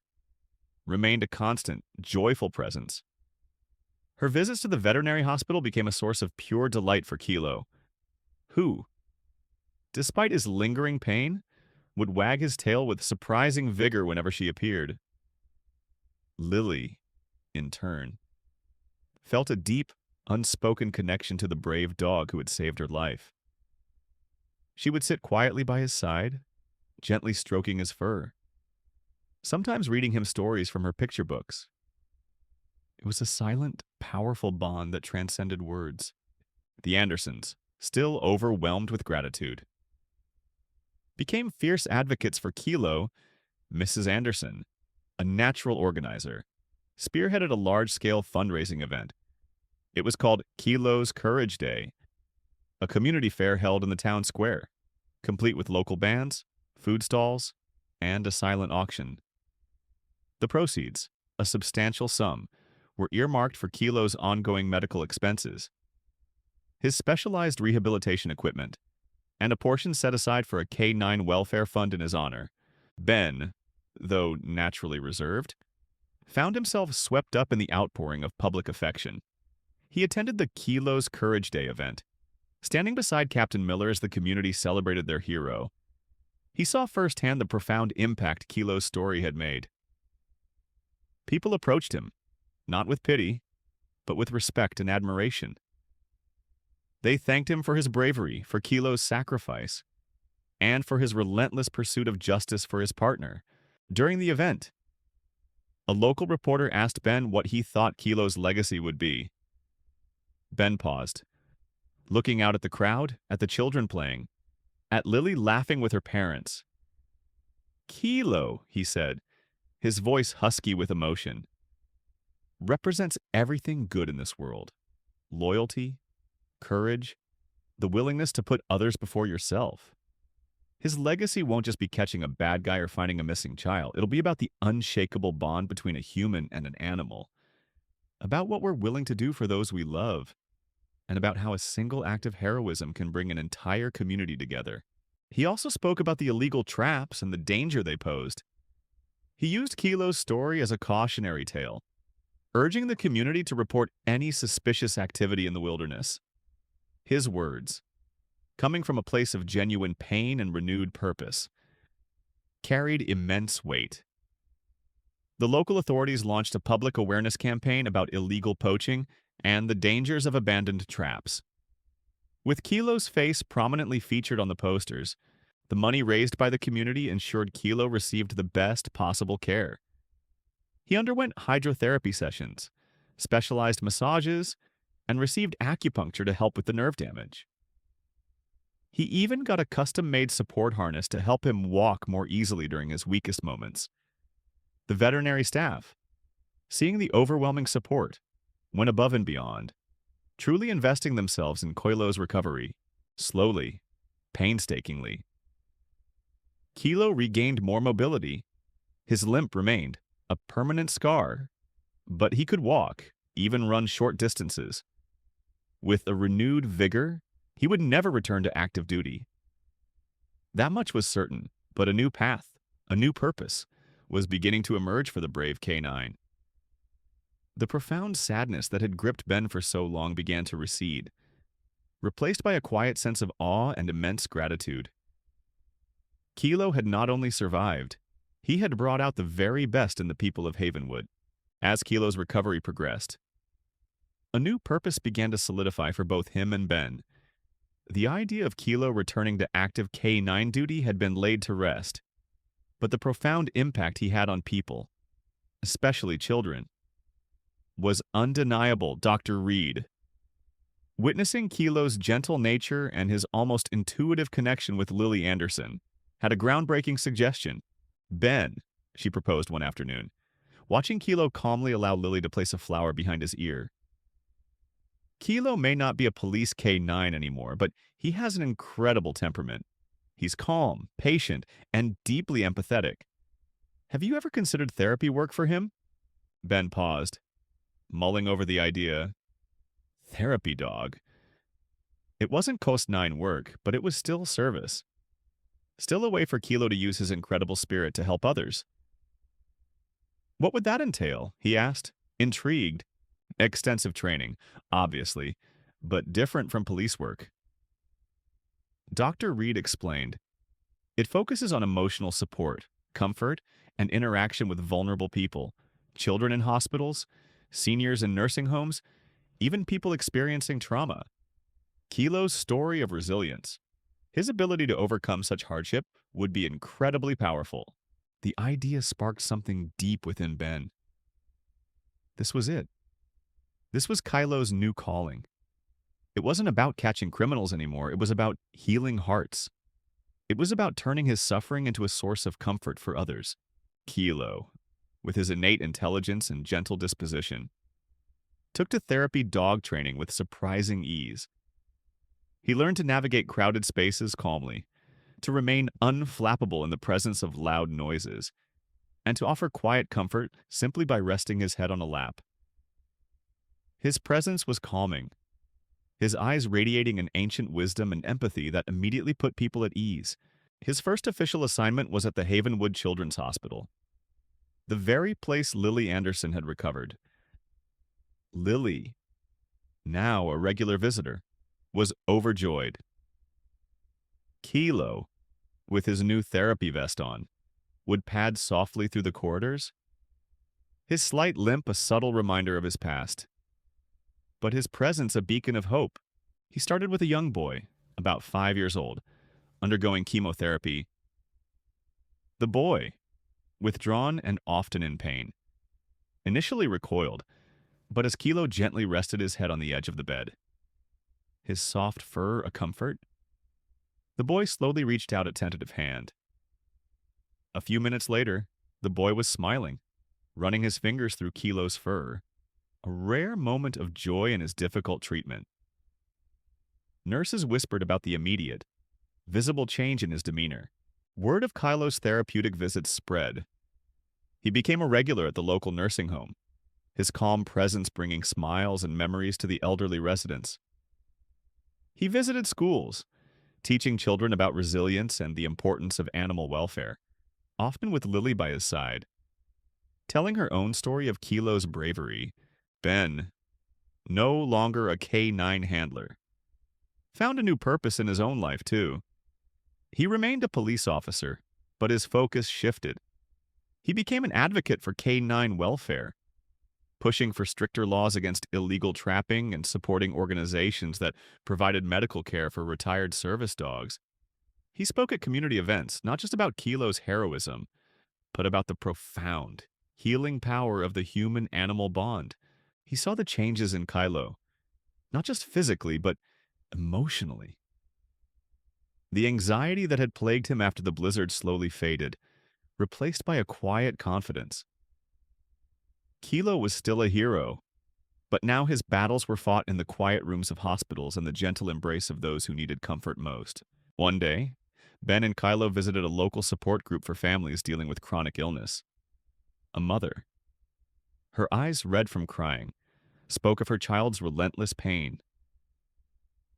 remained a constant, joyful presence. Her visits to the veterinary hospital became a source of pure delight for Kilo, who, despite his lingering pain, would wag his tail with surprising vigor whenever she appeared. Lily, in turn, felt a deep, unspoken connection to the brave dog who had saved her life. She would sit quietly by his side, gently stroking his fur, sometimes reading him stories from her picture books. It was a silent, powerful bond that transcended words. The Andersons, still overwhelmed with gratitude, became fierce advocates for Kilo. Mrs. Anderson, a natural organizer, spearheaded a large-scale fundraising event. It was called Kilo's Courage Day, a community fair held in the town square, complete with local bands, food stalls, and a silent auction. The proceeds, a substantial sum, were earmarked for Kilo's ongoing medical expenses, his specialized rehabilitation equipment, and a portion set aside for a K9 welfare fund in his honor. Ben, though naturally reserved, found himself swept up in the outpouring of public affection. He attended the Kilo's Courage Day event, standing beside Captain Miller as the community celebrated their hero. He saw firsthand the profound impact Kilo's story had made. People approached him, not with pity, but with respect and admiration. They thanked him for his bravery, for Kilo's sacrifice, and for his relentless pursuit of justice for his partner. During the event, a local reporter asked Ben what he thought Kilo's legacy would be. Ben paused, looking out at the crowd, at the children playing, at Lily laughing with her parents. Kilo, he said, his voice husky with emotion, represents everything good in this world. Loyalty, courage, the willingness to put others before yourself. His legacy won't just be catching a bad guy or finding a missing child. It'll be about the unshakable bond between a human and an animal, about what we're willing to do for those we love, and about how a single act of heroism can bring an entire community together. He also spoke about the illegal traps and the danger they posed. He used Kilo's story as a cautionary tale, urging the community to report any suspicious activity in the wilderness. His words, coming from a place of genuine pain and renewed purpose, carried immense weight. The local authorities launched a public awareness campaign about illegal poaching and the dangers of abandoned traps. With Kilo's face prominently featured on the posters, the money raised by the community ensured Kilo received the best possible care. He underwent hydrotherapy sessions, specialized massages, and received acupuncture to help with the nerve damage. He even got a custom-made support harness to help him walk more easily during his weakest moments. The veterinary staff, seeing the overwhelming support, went above and beyond, truly investing themselves in Kilo's recovery, slowly, painstakingly. Kilo regained more mobility. His limp remained, a permanent scar, but he could walk, even run short distances. With a renewed vigor, he would never return to active duty, That much was certain, but a new path, a new purpose, was beginning to emerge for the brave K9. The profound sadness that had gripped Ben for so long began to recede, replaced by a quiet sense of awe and immense gratitude. Kilo had not only survived, he had brought out the very best in the people of Havenwood. As Kilo's recovery progressed, a new purpose began to solidify for both him and Ben. The idea of Kilo returning to active K9 duty had been laid to rest, but the profound impact he had on people, especially children, was undeniable. Dr. Reed, witnessing Kilo's gentle nature and his almost intuitive connection with Lily Anderson, had a groundbreaking suggestion. Ben, she proposed one afternoon, watching Kilo calmly allow Lily to place a flower behind his ear. Kilo may not be a police K9 anymore, but he has an incredible temperament. He's calm, patient, and deeply empathetic. Have you ever considered therapy work for him? Ben paused, mulling over the idea. Therapy dog. It wasn't Coast 9 work, but it was still service. Still a way for Kilo to use his incredible spirit to help others. What would that entail? He asked, intrigued. Extensive training, obviously, but different from police work. Dr. Reed explained, it focuses on emotional support, comfort, and interaction with vulnerable people, children in hospitals, seniors in nursing homes, even people experiencing trauma. Kilo's story of resilience, his ability to overcome such hardship, would be incredibly powerful. The idea sparked something deep within Ben. This was it. This was Kilo's new calling. It wasn't about catching criminals anymore, it was about healing hearts. It was about turning his suffering into a source of comfort for others. Kilo, with his innate intelligence and gentle disposition, took to therapy dog training with surprising ease. He learned to navigate crowded spaces calmly, to remain unflappable in the presence of loud noises, and to offer quiet comfort simply by resting his head on a lap. His presence was calming, his eyes radiating an ancient wisdom and empathy that immediately put people at ease. His first official assignment was at the Havenwood Children's Hospital, the very place Lily Anderson had recovered. Lily, now a regular visitor, was overjoyed. Kilo, with his new therapy vest on, would pad softly through the corridors, his slight limp a subtle reminder of his past, but his presence a beacon of hope. He started with a young boy, about 5 years old, undergoing chemotherapy. The boy, withdrawn and often in pain, initially recoiled, but as Kilo gently rested his head on the edge of the bed, his soft fur a comfort, the boy slowly reached out a tentative hand. A few minutes later, the boy was smiling, running his fingers through Kilo's fur, a rare moment of joy in his difficult treatment. Nurses whispered about the immediate, visible change in his demeanor. Word of Kilo's therapeutic visits spread. He became a regular at the local nursing home, his calm presence bringing smiles and memories to the elderly residents. He visited schools, teaching children about resilience and the importance of animal welfare, often with Lily by his side. Telling her own story of Kilo's bravery, Ben, no longer a K9 handler, found a new purpose in his own life, too. He remained a police officer, but his focus shifted. He became an advocate for K9 welfare, pushing for stricter laws against illegal trapping and supporting organizations that provided medical care for retired service dogs. He spoke at community events, not just about Kilo's heroism, but about the profound, healing power of the human-animal bond. He saw the changes in Kilo, not just physically, but emotionally. The anxiety that had plagued him after the blizzard slowly faded, replaced by a quiet confidence. Kilo was still a hero, but now his battles were fought in the quiet rooms of hospitals and the gentle embrace of those who needed comfort most. One day, Ben and Kilo visited a local support group for families dealing with chronic illness. A mother, her eyes red from crying, spoke of her child's relentless pain.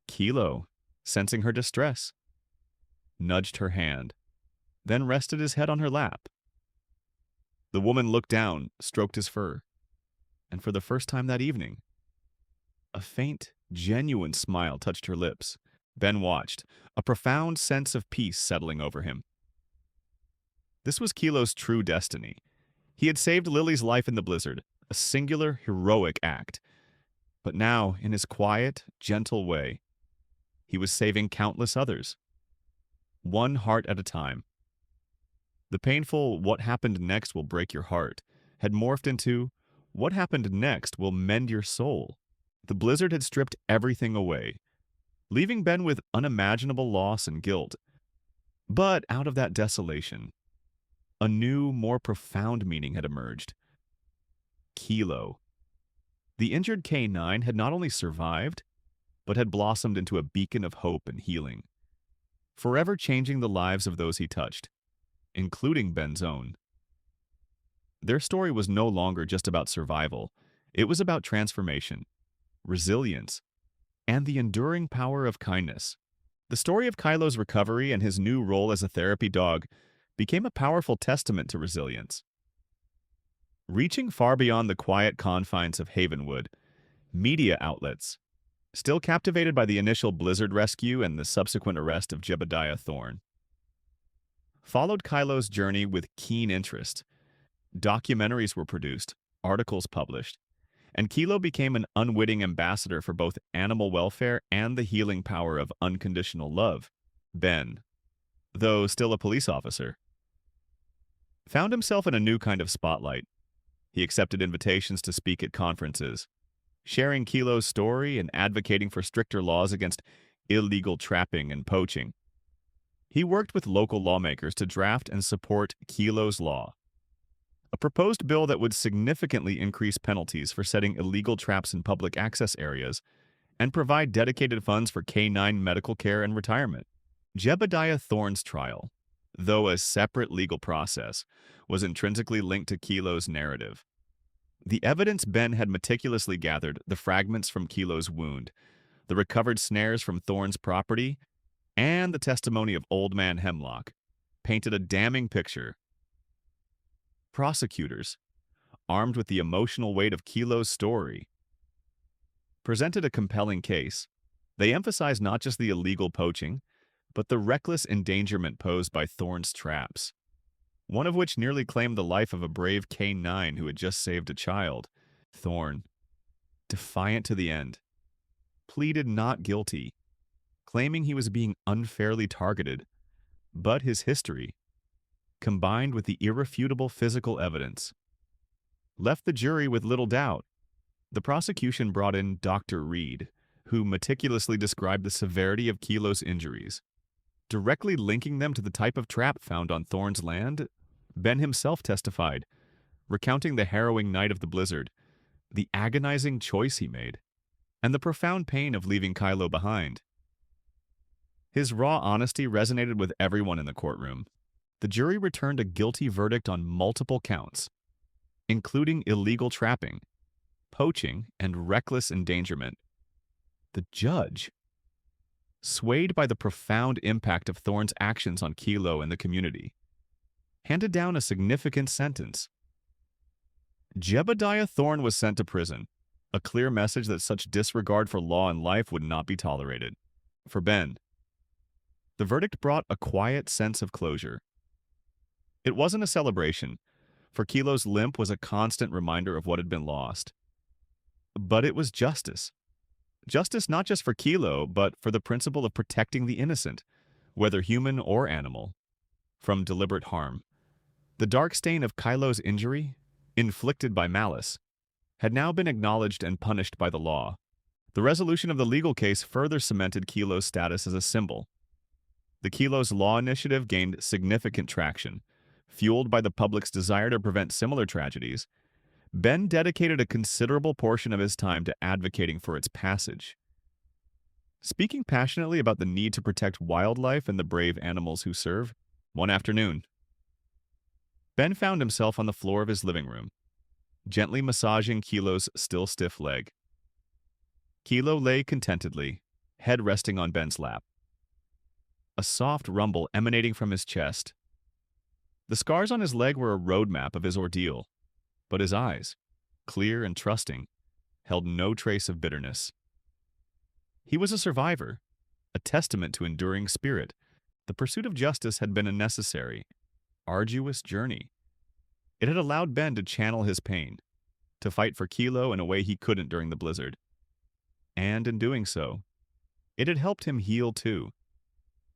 Kilo, sensing her distress, nudged her hand, then rested his head on her lap. The woman looked down, stroked his fur, and for the first time that evening, a faint, genuine smile touched her lips. Ben watched, a profound sense of peace settling over him. This was Kilo's true destiny. He had saved Lily's life in the blizzard, a singular, heroic act. But now, in his quiet, gentle way, he was saving countless others, one heart at a time. The painful "what happened next will break your heart" had morphed into "what happened next will mend your soul." The blizzard had stripped everything away, leaving Ben with unimaginable loss and guilt. But out of that desolation, a new, more profound meaning had emerged. Kilo. The injured K9 had not only survived, but had blossomed into a beacon of hope and healing, forever changing the lives of those he touched, including Ben's own. Their story was no longer just about survival. It was about transformation, resilience, and the enduring power of kindness. The story of Kylo's recovery and his new role as a therapy dog became a powerful testament to resilience. Reaching far beyond the quiet confines of Havenwood, media outlets, still captivated by the initial blizzard rescue and the subsequent arrest of Jebediah Thorne, followed Kylo's journey with keen interest. Documentaries were produced, articles published, and Kilo became an unwitting ambassador for both animal welfare and the healing power of unconditional love. Ben, though still a police officer, found himself in a new kind of spotlight. He accepted invitations to speak at conferences, sharing Kilo's story and advocating for stricter laws against illegal trapping and poaching. He worked with local lawmakers to draft and support Kilo's Law, a proposed bill that would significantly increase penalties for setting illegal traps in public access areas and provide dedicated funds for K9 medical care and retirement. Jebediah Thorne's trial, though a separate legal process, was intrinsically linked to Kilo's narrative. The evidence Ben had meticulously gathered, the fragments from Kilo's wound, the recovered snares from Thorne's property, and the testimony of Old Man Hemlock, painted a damning picture. Prosecutors, armed with the emotional weight of Kilo's story, presented a compelling case. They emphasized not just the illegal poaching, but the reckless endangerment posed by Thorne's traps, one of which nearly claimed the life of a brave K9 who had just saved a child. Thorne, defiant to the end, pleaded not guilty, claiming he was being unfairly targeted, but his history, combined with the irrefutable physical evidence, left the jury with little doubt. The prosecution brought in Dr. Reed, who meticulously described the severity of Kilo's injuries, directly linking them to the type of trap found on Thorne's land. Ben himself testified, recounting the harrowing night of the blizzard, the agonizing choice he made, and the profound pain of leaving Kilo behind. His raw honesty resonated with everyone in the courtroom. The jury returned a guilty verdict on multiple counts, including illegal trapping, poaching, and reckless endangerment. The judge, swayed by the profound impact of Thorne's actions on Kilo and the community, handed down a significant sentence. Jebediah Thorne was sent to prison, a clear message that such disregard for law and life would not be tolerated. For Ben, the verdict brought a quiet sense of closure. It wasn't a celebration, for Kilo's limp was a constant reminder of what had been lost. But it was justice. Justice not just for Kilo, but for the principle of protecting the innocent, whether human or animal, from deliberate harm. The dark stain of Kilo's injury, inflicted by malice, had now been acknowledged and punished by the law. The resolution of the legal case further cemented Kilo's status as a symbol. The Kilo's Law initiative gained significant traction. Fueled by the public's desire to prevent similar tragedies, Ben dedicated a considerable portion of his time to advocating for its passage. Speaking passionately about the need to protect wildlife and the brave animals who serve, one afternoon, Ben found himself on the floor of his living room, gently massaging Kilo's still stiff leg. Kilo lay contentedly, head resting on Ben's lap. a soft rumble emanating from his chest. The scars on his leg were a roadmap of his ordeal, but his eyes, clear and trusting, held no trace of bitterness. He was a survivor, a testament to enduring spirit. The pursuit of justice had been a necessary, arduous journey. It had allowed Ben to channel his pain, to fight for Kilo in a way he couldn't during the blizzard. And in doing so, it had helped him heal too,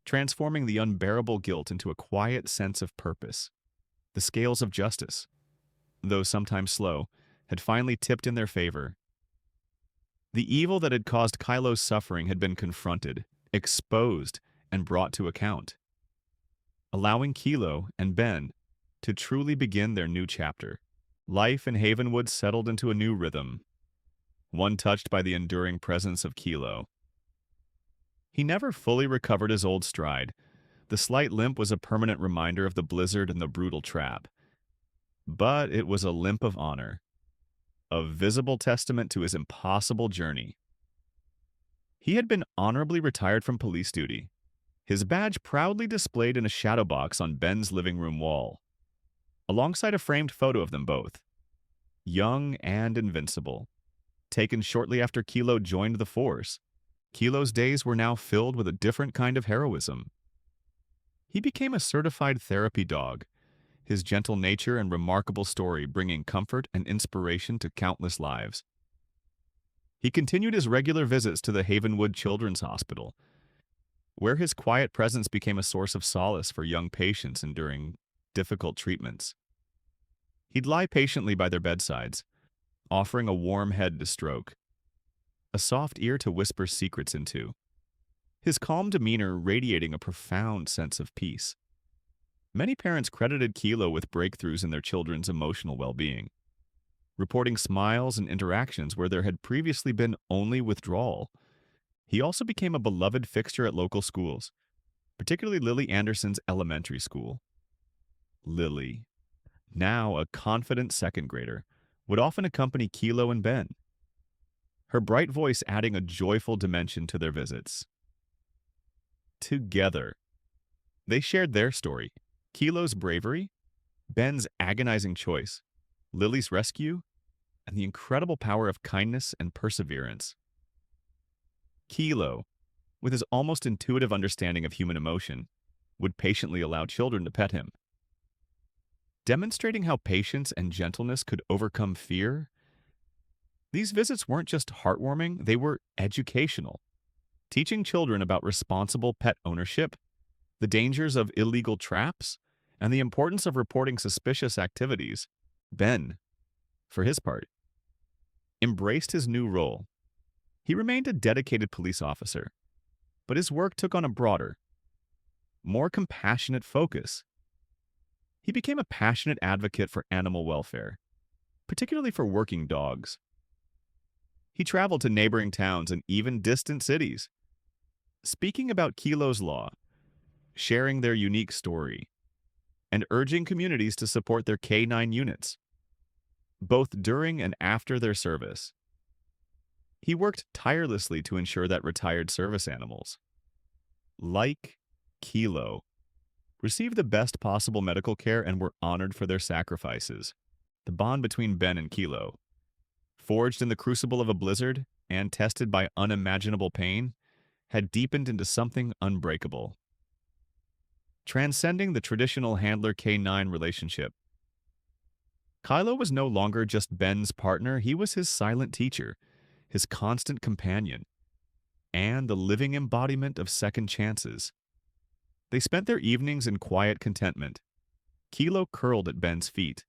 transforming the unbearable guilt into a quiet sense of purpose. The scales of justice, though sometimes slow, had finally tipped in their favor. The evil that had caused Kylo's suffering had been confronted, exposed, and brought to account, allowing Kilo and Ben to truly begin their new chapter. Life in Havenwood settled into a new rhythm, one touched by the enduring presence of Kilo. He never fully recovered his old stride. The slight limp was a permanent reminder of the blizzard and the brutal trap. But it was a limp of honor, a visible testament to his impossible journey. He had been honorably retired from police duty, his badge proudly displayed in a shadow box on Ben's living room wall, alongside a framed photo of them both, young and invincible, taken shortly after Kilo joined the force. Kilo's days were now filled with a different kind of heroism. He became a certified therapy dog, his gentle nature and remarkable story bringing comfort and inspiration to countless lives. He continued his regular visits to the Havenwood Children's Hospital, where his quiet presence became a source of solace for young patients enduring difficult treatments. He'd lie patiently by their bedsides, offering a warm head to stroke, a soft ear to whisper secrets into, his calm demeanor radiating a profound sense of peace. Many parents credited Kilo with breakthroughs in their children's emotional well-being, reporting smiles and interactions where there had previously been only withdrawal. He also became a beloved fixture at local schools, particularly Lily Anderson's elementary school. Lily, now a confident second grader, would often accompany Kilo and Ben, her bright voice adding a joyful dimension to their visits. Together, they shared their story, Kilo's bravery, Ben's agonizing choice, Lily's rescue, and the incredible power of kindness and perseverance. Kilo, with his almost intuitive understanding of human emotion, would patiently allow children to pet him, demonstrating how patience and gentleness could overcome fear. These visits weren't just heartwarming, they were educational, teaching children about responsible pet ownership, the dangers of illegal traps, and the importance of reporting suspicious activities. Ben, for his part, embraced his new role. He remained a dedicated police officer, but his work took on a broader, more compassionate focus. He became a passionate advocate for animal welfare, particularly for working dogs. He traveled to neighboring towns and even distant cities, speaking about Kilo's law, sharing their unique story, and urging communities to support their K-9 units, both during and after their service. He worked tirelessly to ensure that retired service animals, like Kilo, received the best possible medical care and were honored for their sacrifices. The bond between Ben and Kilo, forged in the crucible of a blizzard and tested by unimaginable pain, had deepened into something unbreakable. Transcending the traditional handler-K-9 relationship, Kilo was no longer just Ben's partner, he was his silent teacher, his constant companion, and the living embodiment of second chances. They spent their evenings in quiet contentment. Kilo curled at Ben's feet,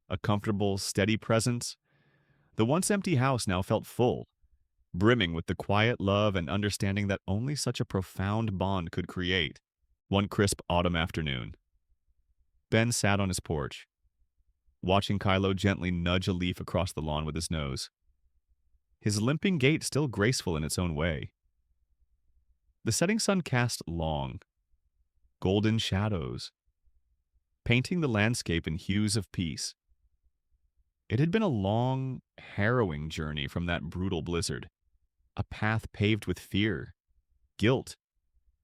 a comfortable, steady presence. The once empty house now felt full, brimming with the quiet love and understanding that only such a profound bond could create. One crisp autumn afternoon, Ben sat on his porch, watching Kilo gently nudge a leaf across the lawn with his nose, his limping gait still graceful in its own way. The setting sun cast long, golden shadows, painting the landscape in hues of peace. It had been a long, harrowing journey from that brutal blizzard, a path paved with fear, guilt,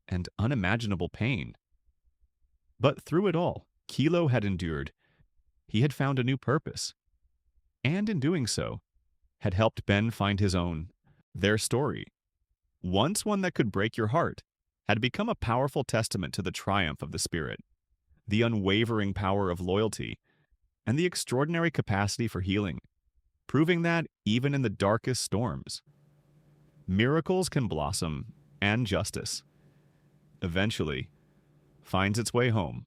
and unimaginable pain. But through it all, Kilo had endured. He had found a new purpose, and in doing so, had helped Ben find his own. Their story, once one that could break your heart, had become a powerful testament to the triumph of the spirit, the unwavering power of loyalty, and the extraordinary capacity for healing, proving that, even in the darkest storms, miracles can blossom and justice, eventually, finds its way home